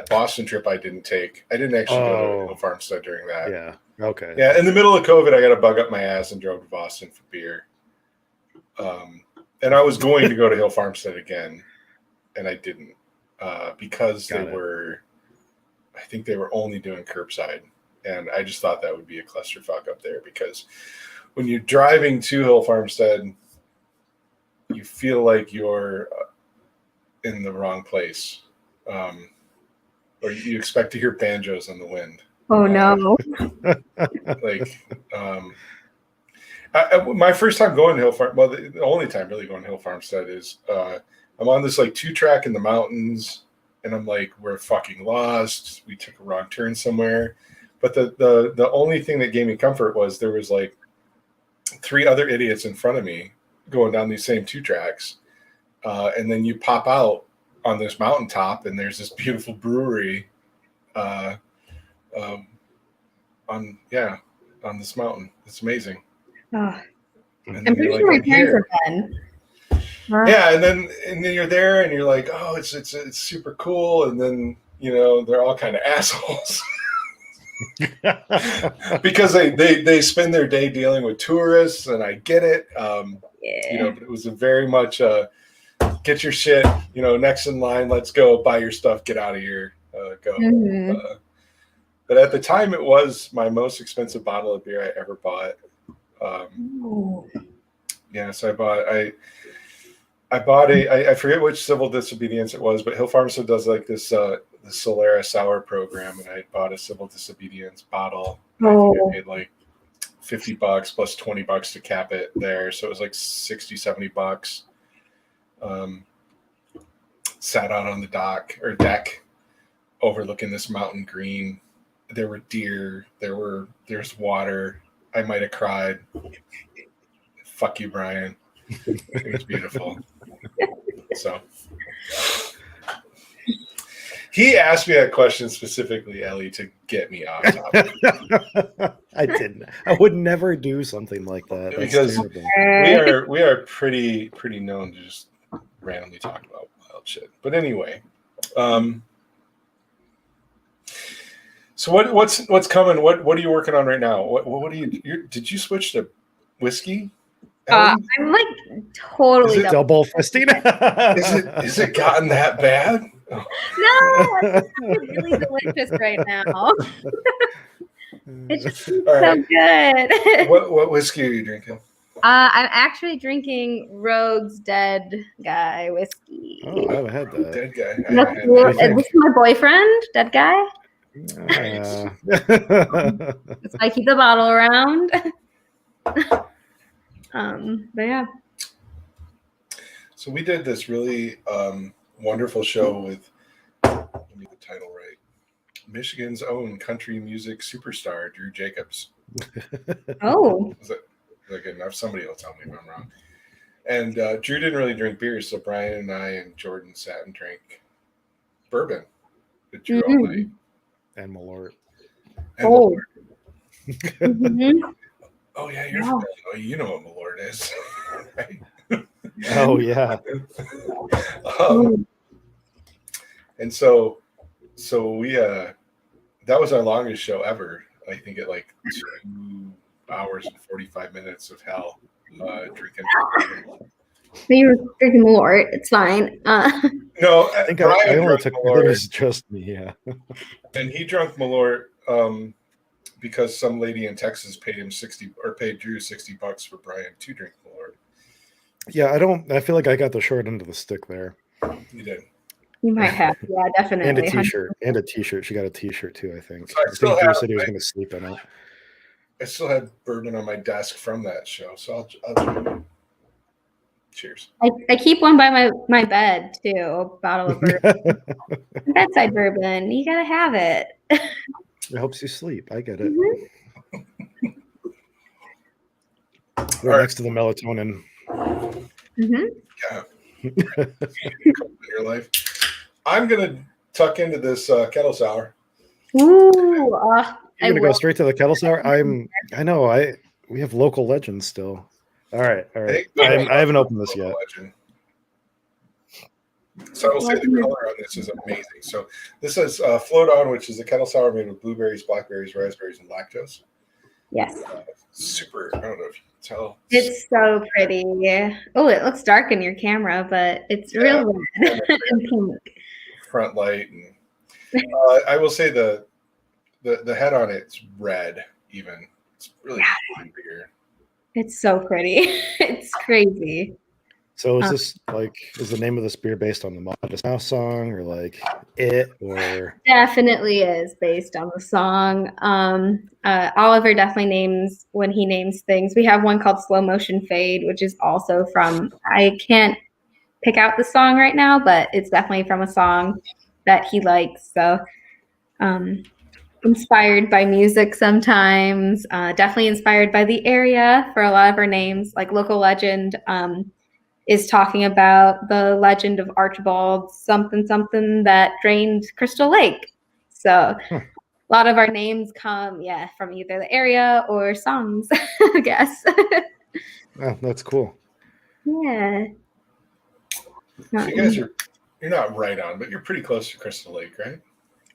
Boston trip I didn't take. I didn't actually go to Hill Farmstead during that. Yeah. Okay. Yeah, in the middle of COVID, I got to bug up my ass and drove to Boston for beer. And I was going to go to Hill Farmstead again, and I didn't because I think they were only doing curbside. And I just thought that would be a clusterfuck up there because when you're driving to Hill Farmstead, you feel like you're in the wrong place. Or you expect to hear banjos in the wind. Oh, no. My first time going to Hill Farm, well, the only time really going to Hill Farmstead is I'm on this like 2-track in the mountains, and I'm like, we're fucking lost. We took a wrong turn somewhere. But the only thing that gave me comfort was there was like 3 other idiots in front of me going down these same 2 tracks. And then you pop out on this mountaintop and there's this beautiful brewery on this mountain. It's amazing. Oh. I'm pretty sure my parents have been. Yeah, and then you're there and you're like, oh, it's super cool. And then, they're all kind of assholes. Because they spend their day dealing with tourists, and I get it. But it was a very much get your shit, next in line, let's go, buy your stuff, get out of here, go. Mm-hmm. But at the time, it was my most expensive bottle of beer I ever bought. So I bought I forget which civil disobedience it was, but Hill Farmstead does like this the Solera sour program, and I bought a civil disobedience bottle. I think I paid like $50 plus $20 to cap it there, so it was like $60-$70. Sat out on the deck overlooking this mountain green. There were deer, there's water. I might have cried. Fuck you, Brian. It was beautiful. So he asked me that question specifically, Ellie, to get me off topic. I didn't. I would never do something like that. Because we are pretty known to just randomly talk about wild shit. But anyway, so what's coming? What are you working on right now? What do you did you switch to whiskey? I'm like totally double fisting. Is it gotten that bad? No, it's really delicious right now. It's just so good. What whiskey are you drinking? I'm actually drinking Rogue's Dead Guy whiskey. Oh, I haven't had that. Dead guy. I This haven't had that. is my boyfriend, Dead Guy. Nice. That's why I keep the bottle around. But yeah. So we did this really wonderful show with, let me get the title right, Michigan's own country music superstar, Drew Jacobs. Oh. Is that good enough? Somebody will tell me if I'm wrong. And Drew didn't really drink beer, so Brian and I and Jordan sat and drank bourbon with Drew all night. And Malort. Oh. Mm-hmm. Oh yeah, you're familiar. Oh, you know what Malort is, right? Oh yeah. And so we that was our longest show ever. I think at like 2 hours and 45 minutes of hell drinking. You were drinking Malort. It's fine. No, I think I only took Malort. It was just me, yeah. And he drank Malort because some lady in Texas paid Drew $60 for Brian to drink Malort. Yeah, I feel like I got the short end of the stick there. You did. You might have, yeah, definitely. And a t-shirt. And a t-shirt. She got a t-shirt too, I think. So I think Drew said he was going to sleep in it. I still had bourbon on my desk from that show, so I'll drink it. Cheers. I keep one by my bed too, a bottle of bourbon. Bedside bourbon. You gotta have it. It helps you sleep. I get it. Mm-hmm. Right next to the melatonin. Mm-hmm. Yeah. In your life. I'm gonna tuck into this kettle sour. Ooh, you're gonna go straight to the kettle sour. I know. We have local legends still. All right. I haven't opened this yet. Legend. So I will say the color on this is amazing. So this is Float On, which is a kettle sour made with blueberries, blackberries, raspberries, and lactose. Yes. Super. I don't know if you can tell. It's so pretty. Oh, it looks dark in your camera, but it's real red and pink. Front light, and I will say the head on it's red. Even it's really fun beer. It's so pretty. It's crazy. So is the name of this beer based on the Modest Mouse song or like it or? Definitely is based on the song. Oliver definitely when he names things. We have one called Slow Motion Fade, which is also from, I can't pick out the song right now, but it's definitely from a song that he likes. So inspired by music sometimes, definitely inspired by the area for a lot of our names, like Local Legend is talking about the legend of Archibald something that drained Crystal Lake. So a lot of our names come, from either the area or songs, I guess. Oh, that's cool. Yeah. So you guys you're not right on, but you're pretty close to Crystal Lake, right?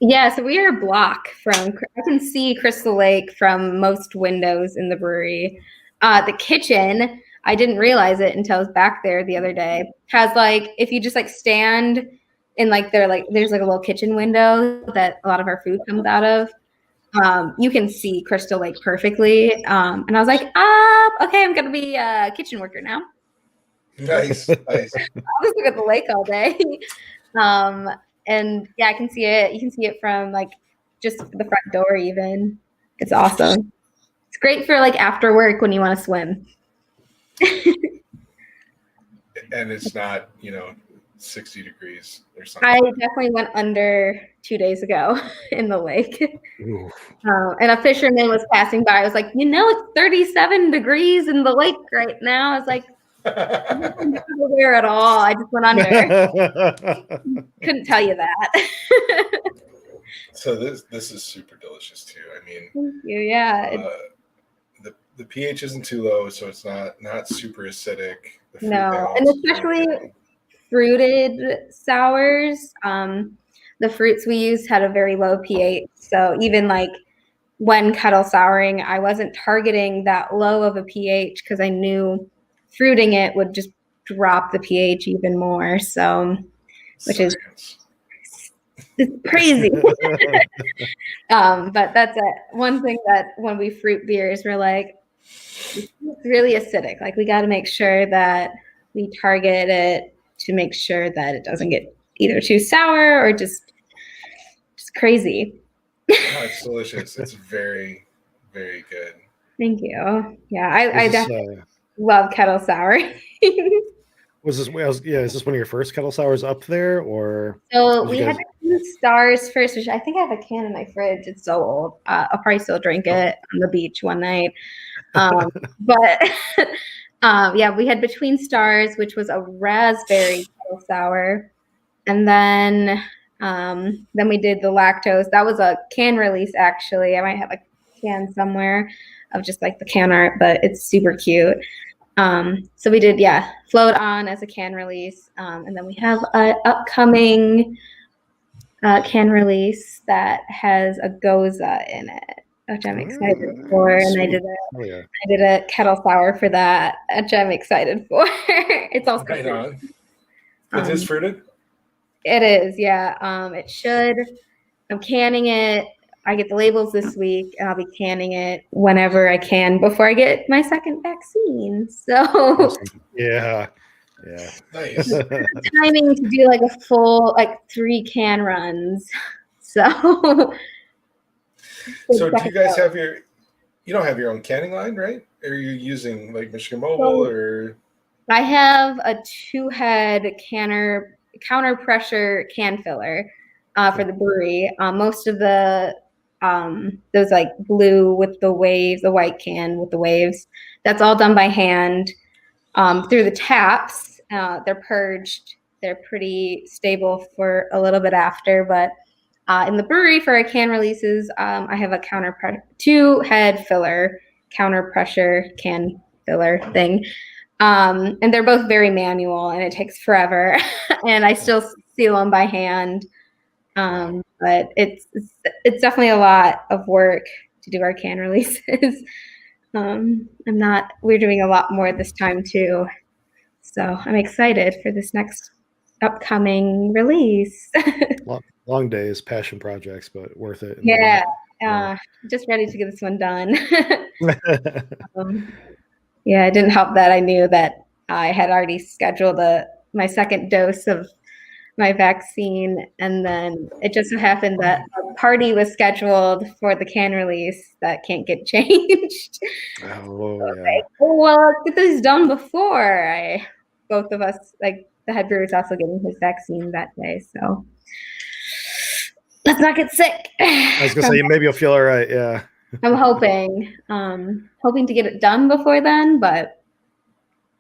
Yeah, so we are a block from, I can see Crystal Lake from most windows in the brewery. The kitchen, I didn't realize it until I was back there the other day, has if you just stand in there's a little kitchen window that a lot of our food comes out of. You can see Crystal Lake perfectly. And I was like, okay, I'm going to be a kitchen worker now. Nice. I'll just look at the lake all day. And yeah, I can see it. You can see it from just the front door even. It's awesome. It's great for after work when you want to swim. And it's not, 60 degrees or something. I definitely went under 2 days ago in the lake. And a fisherman was passing by. I was like, it's 37 degrees in the lake right now. I was like, I didn't go there at all. I just went under. Couldn't tell you that. So this is super delicious too. I mean, thank you. Yeah. The pH isn't too low, so it's not super acidic. No, and especially fruited sours. The fruits we used had a very low pH, so even when kettle souring, I wasn't targeting that low of a pH because I knew fruiting it would just drop the pH even more. So, which is it's crazy. But that's one thing that when we fruit beers, we're like, It's really acidic. Like we got to make sure that we target it to make sure that it doesn't get either too sour or just crazy. Oh, it's delicious. It's very, very good. Thank you. Yeah, I definitely love kettle sour. Is this one of your first kettle sours up there, or? So we had the Stars first, which I think I have a can in my fridge. It's so old. I'll probably still drink it on the beach one night. But yeah, we had Between Stars, which was a raspberry kettle sour, and then we did the lactose. That was a can release, actually. I might have a can somewhere of just like the can art, but it's super cute. So we did, Float On as a can release. And then we have an upcoming can release that has a goza in it, which I'm excited for. And I did a kettle sour for that, which I'm excited for. It's also right on. It is fruited? It is, yeah. It should. I'm canning it. I get the labels this week, and I'll be canning it whenever I can before I get my second vaccine. So yeah. Nice. Timing to do like a full 3 can runs. So do you guys have you don't have your own canning line, right? Or are you using like Michigan Mobile or? I have a 2-head counter pressure can filler for the brewery. Most of the those like blue with the waves, the white can with the waves, that's all done by hand through the taps. They're purged. They're pretty stable for a little bit after, but in the brewery for our can releases, I have a 2-head filler, counter pressure can filler thing. And they're both very manual, and it takes forever. And I still seal them by hand. But it's definitely a lot of work to do our can releases. We're doing a lot more this time too. So I'm excited for this next upcoming release. long days, passion projects, but worth it. Just ready to get this one done. Yeah, it didn't help that I knew that I had already scheduled my second dose of my vaccine, and then it just so happened that a party was scheduled for the can release that can't get changed. Well, let's get this done before both of us, like the head brewer is also getting his vaccine that day, so let's not get sick. I was gonna say maybe you'll feel all right. Yeah, I'm hoping to get it done before then, but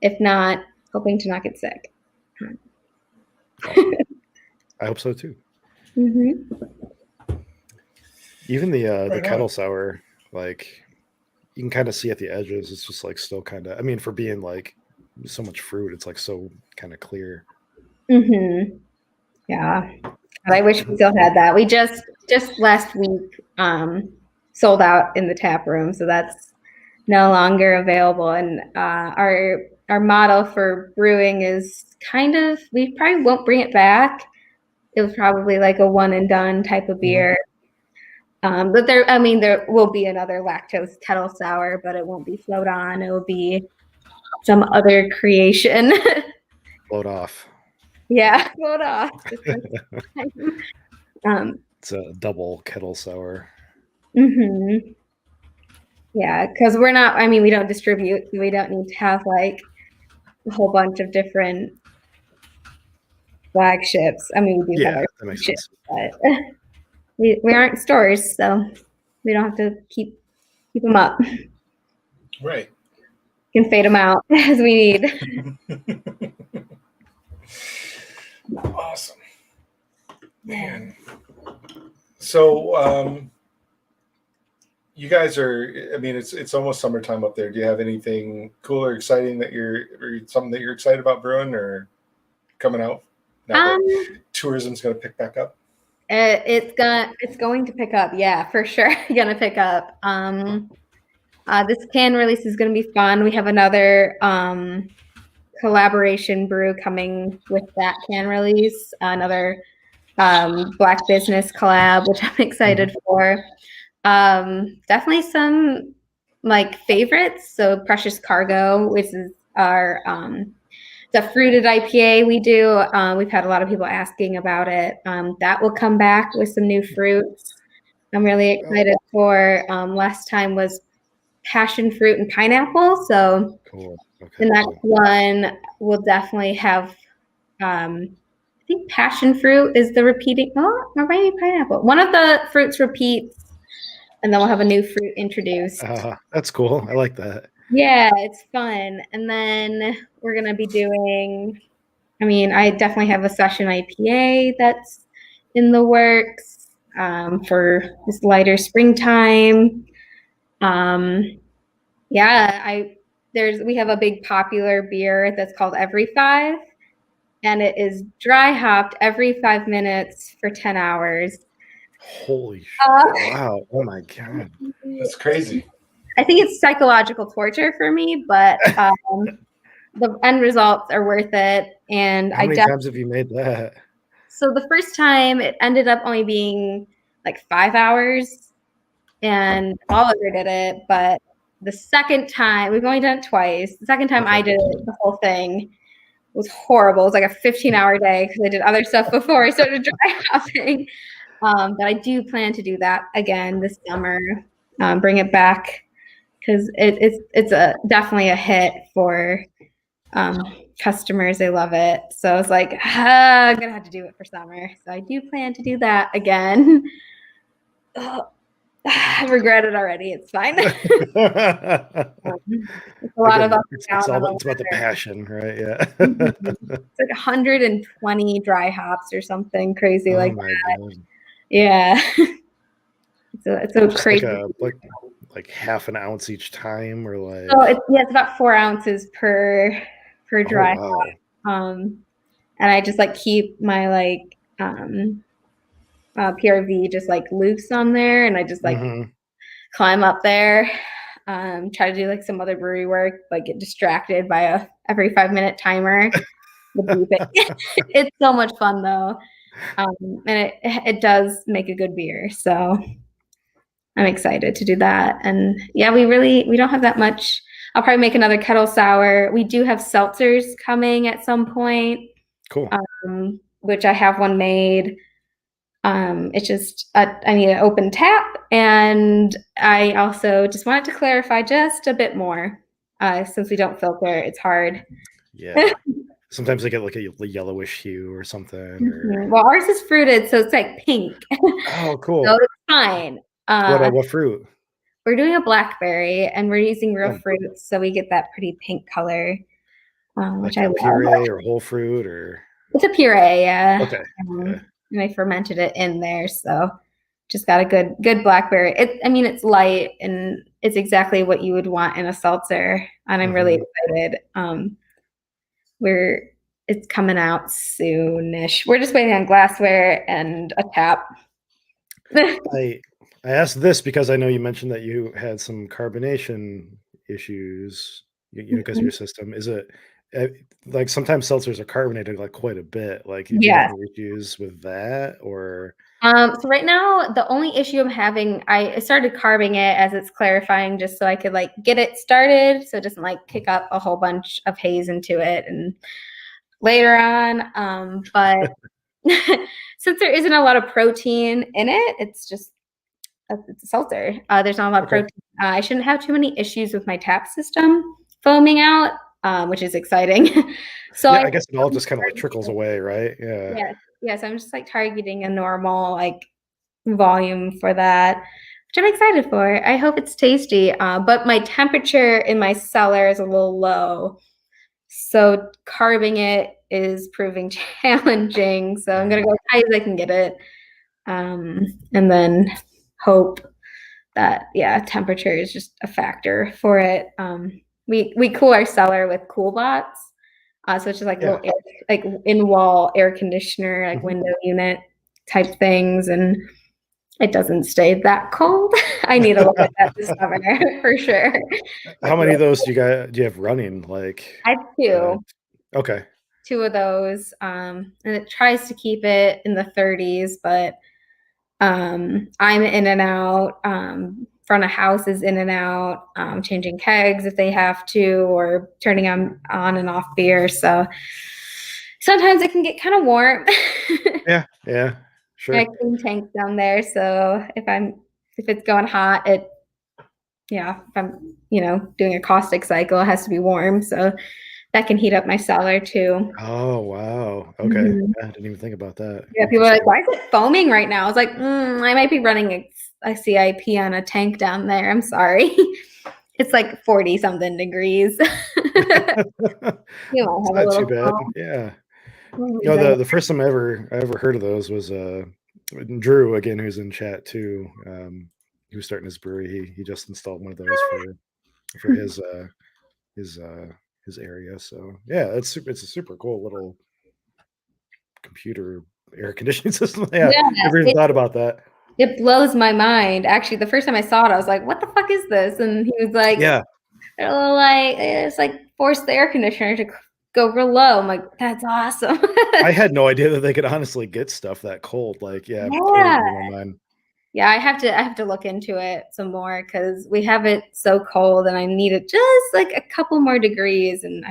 if not, hoping to not get sick. I hope so too. Mm-hmm. Even the kettle sour, like you can kind of see at the edges. It's just like still kind of. I mean, for being like so much fruit, it's like so kind of clear. Mm-hmm. Yeah, I wish we still had that. We just last week sold out in the tap room, so that's no longer available. And our motto for brewing is kind of, we probably won't bring it back. It was probably like a one and done type of beer. But there will be another lactose kettle sour, but it won't be Float On. It will be some other creation. Float off. Yeah, float off. It's a double kettle sour. Mm-hmm. Yeah, because we don't distribute. We don't need to have like a whole bunch of different flagships. I mean, we do have our flagships, but we aren't stores, so we don't have to keep them up. Right. We can fade them out as we need. Awesome. Man. So you guys it's almost summertime up there. Do you have anything cool or exciting or something that you're excited about brewing or coming out now that tourism's going to pick back up? It's going to pick up. Yeah, for sure. Gonna pick up. This can release is going to be fun. We have another collaboration brew coming with that can release, another Black business collab, which I'm excited for. Definitely some like favorites. So Precious Cargo, which is our the fruited IPA we do. We've had a lot of people asking about it. That will come back with some new fruits. I'm really excited for. Last time was passion fruit and pineapple. So Cool. Okay, the next one will definitely have, I think passion fruit is the repeating, or maybe pineapple. One of the fruits repeats, and then we'll have a new fruit introduced. That's cool. I like that. Yeah, it's fun. And then we're going to be doing, I definitely have a session IPA that's in the works for this lighter springtime. We have a big popular beer that's called Every Five, and it is dry hopped every 5 minutes for 10 hours. Holy shit. Wow. Oh my God. That's crazy. I think it's psychological torture for me, but the end results are worth it. And how many times have you made that? So the first time it ended up only being like 5 hours, and Oliver did it. But the second time, we've only done it twice. The second time I did it, the whole thing was horrible. It was like a 15-hour day because I did other stuff before I started dry hopping. But I do plan to do that again this summer. Bring it back because it's definitely a hit for customers. They love it. So I was like, I'm gonna have to do it for summer. So I do plan to do that again. I regret it already. It's fine. It's a lot of up and down. It's about the passion, right? Yeah. It's like 120 dry hops or something crazy like that. God. Yeah. It's a crazy. Like half an ounce each time, or like. So it's about 4 ounces per dry hop. And I just like keep my PRV just like loose on there, and I just like climb up there, try to do like some other brewery work, like get distracted by a every 5-minute timer. It's so much fun though, and it does make a good beer. So I'm excited to do that. And yeah, we don't have that much. I'll probably make another kettle sour. We do have seltzers coming at some point. Cool. Which I have one made. It's just I need an open tap, and I also just wanted to clarify just a bit more. Since we don't filter, it's hard. Yeah. Sometimes they get like a yellowish hue or something. Or... Well, ours is fruited, so it's like pink. Oh, cool. So it's fine. What fruit? We're doing a blackberry, and we're using real fruits, so we get that pretty pink color, which I love. Puree or whole fruit, or it's a puree, yeah. Okay. And I fermented it in there, so just got a good blackberry. It's light, and it's exactly what you would want in a seltzer, and I'm really excited. It's coming out soonish. We're just waiting on glassware and a tap. I asked this because I know you mentioned that you had some carbonation issues, because of your system. Is it like sometimes seltzers are carbonated like quite a bit? Like, do you have any issues with that, or? So right now, the only issue I'm having, I started carving it as it's clarifying, just so I could like get it started, so it doesn't like kick up a whole bunch of haze into it and later on. But since there isn't a lot of protein in it, it's just it's a seltzer. There's not a lot of protein. I shouldn't have too many issues with my tap system foaming out, which is exciting. So I guess it all just kind of like trickles away, right? Yeah. Yes, I'm just like targeting a normal like volume for that, which I'm excited for. I hope it's tasty. But my temperature in my cellar is a little low, so carving it is proving challenging. So I'm gonna go as high as I can get it, and then hope that temperature is just a factor for it. We cool our cellar with cool bots. So it's just like little like in-wall air conditioner, like window unit type things, and it doesn't stay that cold. I need a little bit of that this summer for sure. How many of those do you have running? Like I have 2. Okay. 2 of those, and it tries to keep it in the 30s, but I'm in and out. front of houses in and out, changing kegs if they have to, or turning on and off beer. So sometimes it can get kind of warm. Yeah, sure. I clean tanks down there, so if it's going hot, if I'm doing a caustic cycle, it has to be warm, so that can heat up my cellar too. Oh wow, okay. Mm-hmm. I didn't even think about that. Yeah, people are like, why is it foaming right now? I was like, I might be running a CIP on a tank down there. I'm sorry. It's like 40 something degrees. It's not too bad. Foam. Yeah. The first time I ever heard of those was Drew, again, who's in chat too. He was starting his brewery. He just installed one of those for his area. So yeah, it's a super cool little computer air conditioning system. Yeah, never even thought about that. It blows my mind. Actually, the first time I saw it, I was like, "What the fuck is this?" And he was like, "Yeah, it's like force the air conditioner to go real low." I'm like, "That's awesome." I had no idea that they could honestly get stuff that cold. Like, yeah. Totally blew my mind. Yeah, I have to look into it some more because we have it so cold, and I need it just like a couple more degrees, and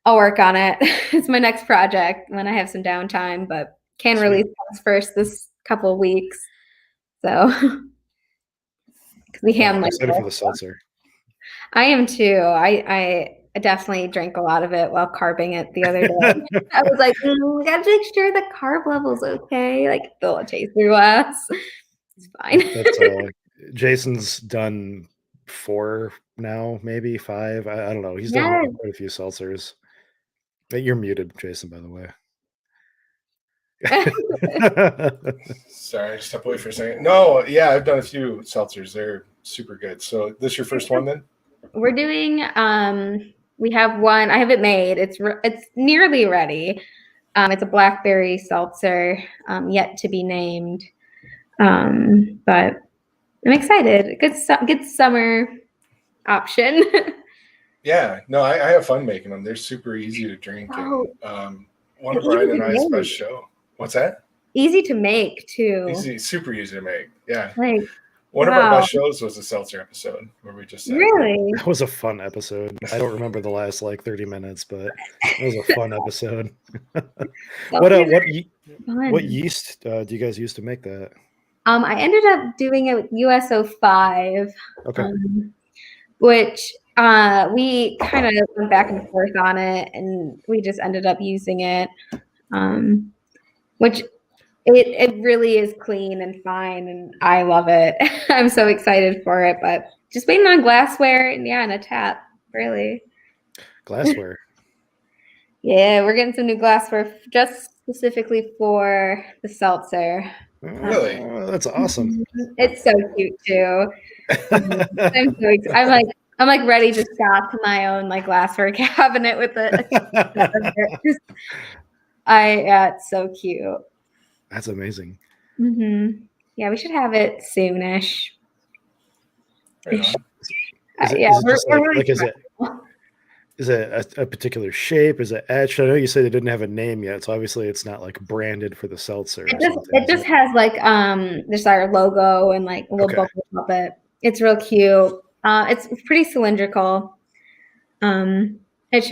I'll work on it. It's my next project when I have some downtime, but can release first this couple of weeks. So we I'm excited for the seltzer. I am too. I definitely drank a lot of it while carbing it the other day. I was like, we gotta make sure the carb level's okay. Like, fill a taster glass. It's fine. That's Jason's done 4 now, maybe 5. I don't know. He's done quite a few seltzers. You're muted, Jason, by the way. Sorry, step away for a second. No, yeah, I've done a few seltzers. They're super good. So this your first one then? We're doing we have one. I have it made. It's nearly ready. It's a blackberry seltzer, yet to be named. But I'm excited. Good summer option. Yeah, no, I have fun making them. They're super easy to drink. And one of Brian and I's best show. What's that? Easy to make too. Super easy to make. Yeah. Like, one of our best shows was a seltzer episode where we just really. That was a fun episode. I don't remember the last 30 minutes, but it was a fun episode. What yeast do you guys use to make that? I ended up doing it with US05. Okay. Which we kind of went back and forth on it, and we just ended up using it. Which it really is clean and fine, and I love it. I'm so excited for it, but just waiting on glassware and a tap, really. Glassware. Yeah, we're getting some new glassware just specifically for the seltzer. Really? That's awesome. It's so cute too. I'm like ready to stock my own glassware cabinet with it. It's so cute. That's amazing. Mm-hmm. Yeah, we should have it soonish. Is it a particular shape? Is it etched? I know you said it didn't have a name yet, so obviously it's not branded for the seltzer. It just has this our logo and a little bubble puppet. It's real cute. It's pretty cylindrical. It's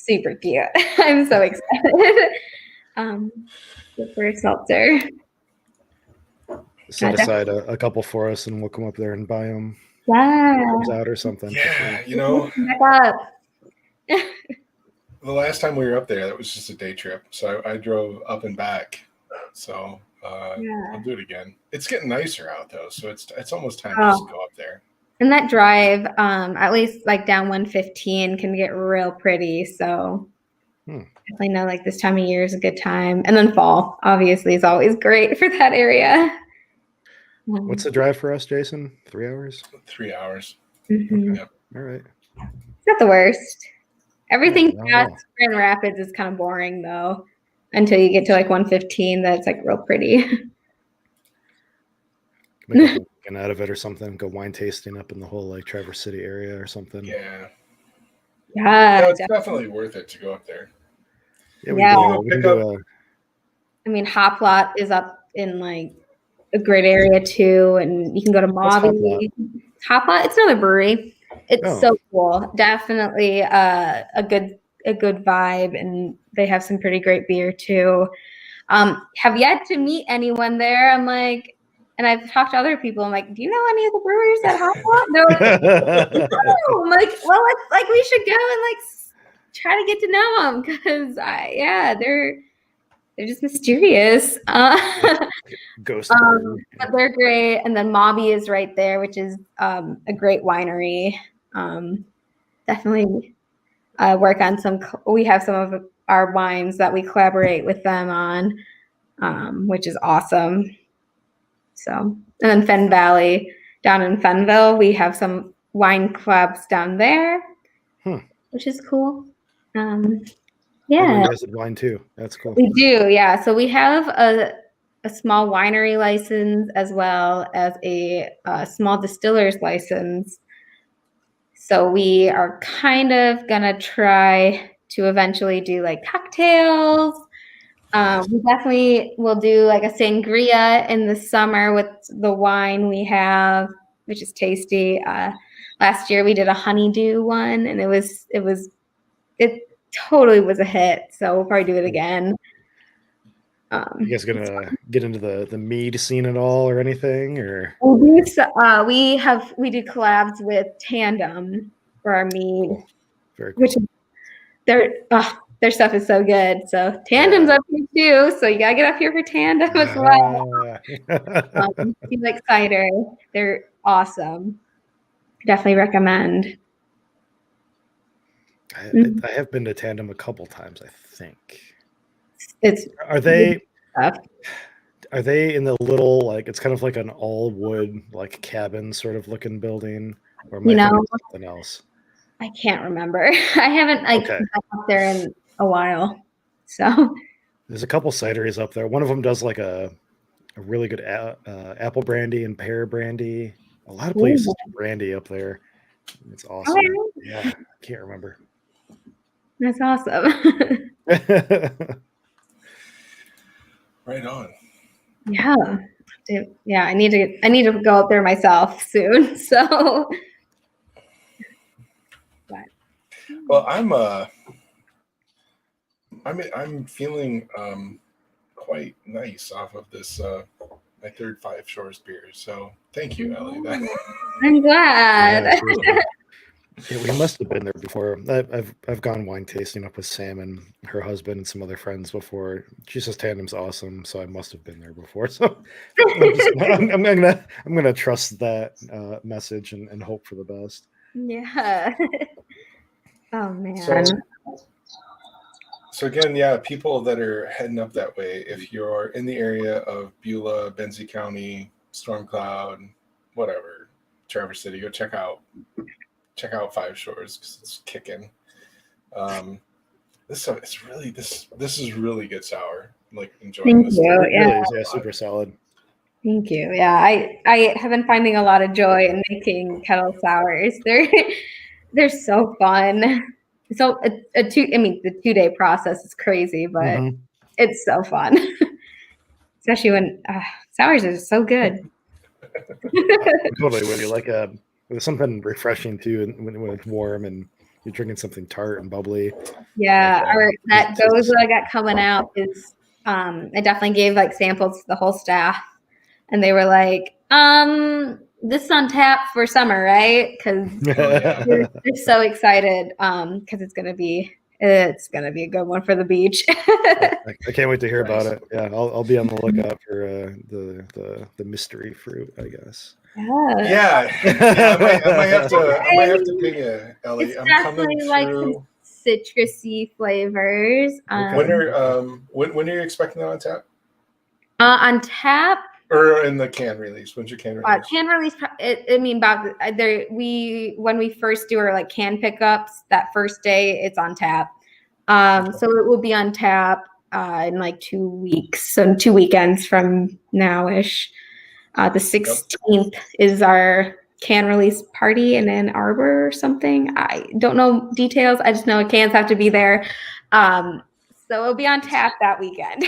super cute. I'm so excited. For a seltzer. Set aside a couple for us, and we'll come up there and buy them. Yeah. Comes out or something. Yeah, the last time we were up there, that was just a day trip. So I drove up and back. So I'll do it again. It's getting nicer out though, so it's almost time to just go up there. And that drive, at least down 115, can get real pretty. So definitely know this time of year is a good time. And then fall, obviously, is always great for that area. What's the drive for us, Jason? 3 hours? 3 hours. Mm-hmm. Yep. All right. It's not the worst. Everything past Grand Rapids is kind of boring, though, until you get to 115. That's real pretty. Make a out of it or something. Go wine tasting up in the whole Traverse City area or something. Yeah. Yeah. No, it's definitely worth it to go up there. Yeah. We can do I mean, Hop Lot is up in a great area too, and you can go to Mobby. Hot Pot, it's another brewery. It's so cool. Definitely a good vibe, and they have some pretty great beer too. Have yet to meet anyone there. I'm like, and I've talked to other people. I'm like, do you know any of the brewers at Hot Pot? They're like, no. I'm like, well, let's like we should go and like try to get to know them because they're just mysterious. Ghost. But they're great. And then Mobby is right there, which is a great winery. Definitely work on we have some of our wines that we collaborate with them on, which is awesome. So, and then Fen Valley down in Fenville, we have some wine clubs down there, which is cool. Yeah. You guys did wine too. That's cool. We do, yeah. So we have a small winery license as well as a small distiller's license. So we are kind of gonna try to eventually do like cocktails. We definitely will do like a sangria in the summer with the wine we have, which is tasty. Last year we did a honeydew one, and it totally was a hit. So we'll probably do it again. You guys gonna get into the mead scene at all or anything? Or we do collabs with Tandem for our mead. Cool. Very cool. Which their stuff is so good. So Tandem's up here too. So you gotta get up here for Tandem as well. If you like cider, they're awesome. Definitely recommend. I have been to Tandem a couple times, I think. Are they in the little, like, it's kind of like an all wood, like cabin sort of looking building, or am I thinking something else? I can't remember. I haven't been up there in a while. So there's a couple cideries up there. One of them does like a really good apple brandy and pear brandy. A lot of places do brandy up there. It's awesome. Yeah, I can't remember. That's awesome. Right on. Yeah. Yeah, I need to go up there myself soon. So well, I'm feeling quite nice off of this my third Five Shores beer. So thank you, Ellie. I'm glad. Yeah, we must have been there before. I've gone wine tasting up with Sam and her husband and some other friends before. She says Tandem's awesome, so I must have been there before. So I'm gonna trust that message and hope for the best. Yeah. Oh man. So again, yeah, people that are heading up that way, if you're in the area of Beulah, Benzie County, Storm Cloud, whatever, Traverse City, go check out Five Shores because it's kicking. This is really good sour. I'm like enjoying this. Yeah, really is, super solid. Thank you. Yeah, I have been finding a lot of joy in making kettle sours. They're so fun. So the 2-day process is crazy, but it's so fun. Especially when sours are so good. Totally with you. Like there's something refreshing too when it's warm and you're drinking something tart and bubbly. Yeah, or that goza I got coming out is I definitely gave like samples to the whole staff, and they were like, this is on tap for summer, right? Because they're so excited because it's gonna be a good one for the beach. I can't wait to hear about it. Yeah, I'll be on the lookout for the mystery fruit, I guess. Yeah. I might have to ping you, Ellie. It's definitely like some citrusy flavors. When are you expecting that on tap? On tap. Or in the can release? When's your can release? Can release. When we first do our like can pickups, that first day it's on tap. So it will be on tap in like 2 weeks, so 2 weekends from now-ish. The 16th is our can release party in Ann Arbor or something. I don't know details. I just know cans have to be there. So it'll be on tap that weekend.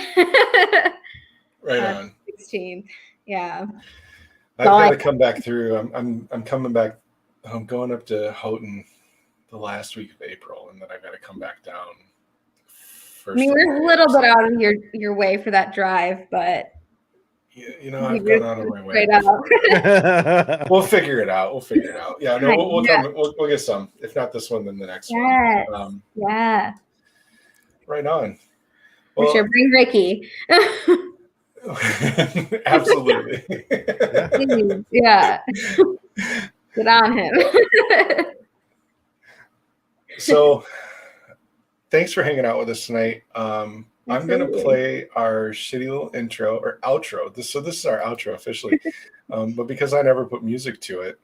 Right on. 16th. Yeah. I've got to come back through. I'm coming back. I'm going up to Houghton the last week of April, and then I got to come back down. We're a little bit out of your way for that drive, but I've gone out of my way. We'll figure it out. Yeah, no, we'll come. We'll get some. If not this one, then the next one. Yeah. Right on. Well, for sure, bring Ricky. Absolutely. Yeah. Get on him. So, thanks for hanging out with us tonight. I'm going to play our shitty little intro or outro. This is our outro officially. But because I never put music to it,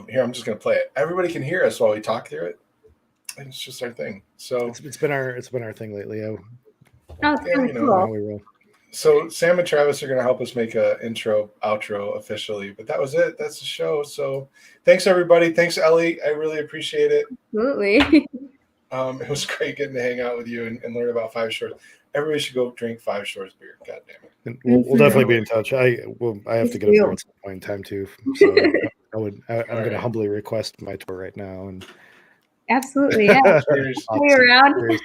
here I'm just going to play it. Everybody can hear us while we talk through it. And it's just our thing. So it's been our thing lately. Cool. So Sam and Travis are going to help us make a intro, outro officially. But that was it. That's the show. So thanks, everybody. Thanks, Ellie. I really appreciate it. Absolutely. It was great getting to hang out with you and learn about Five Shores. Everybody should go drink Five Shores beer. God damn it. We'll definitely be in touch. I have to get up there at some point in time too. So I'm going to humbly request my tour right now. And absolutely, yeah. Cheers. Awesome. Around. Cheers.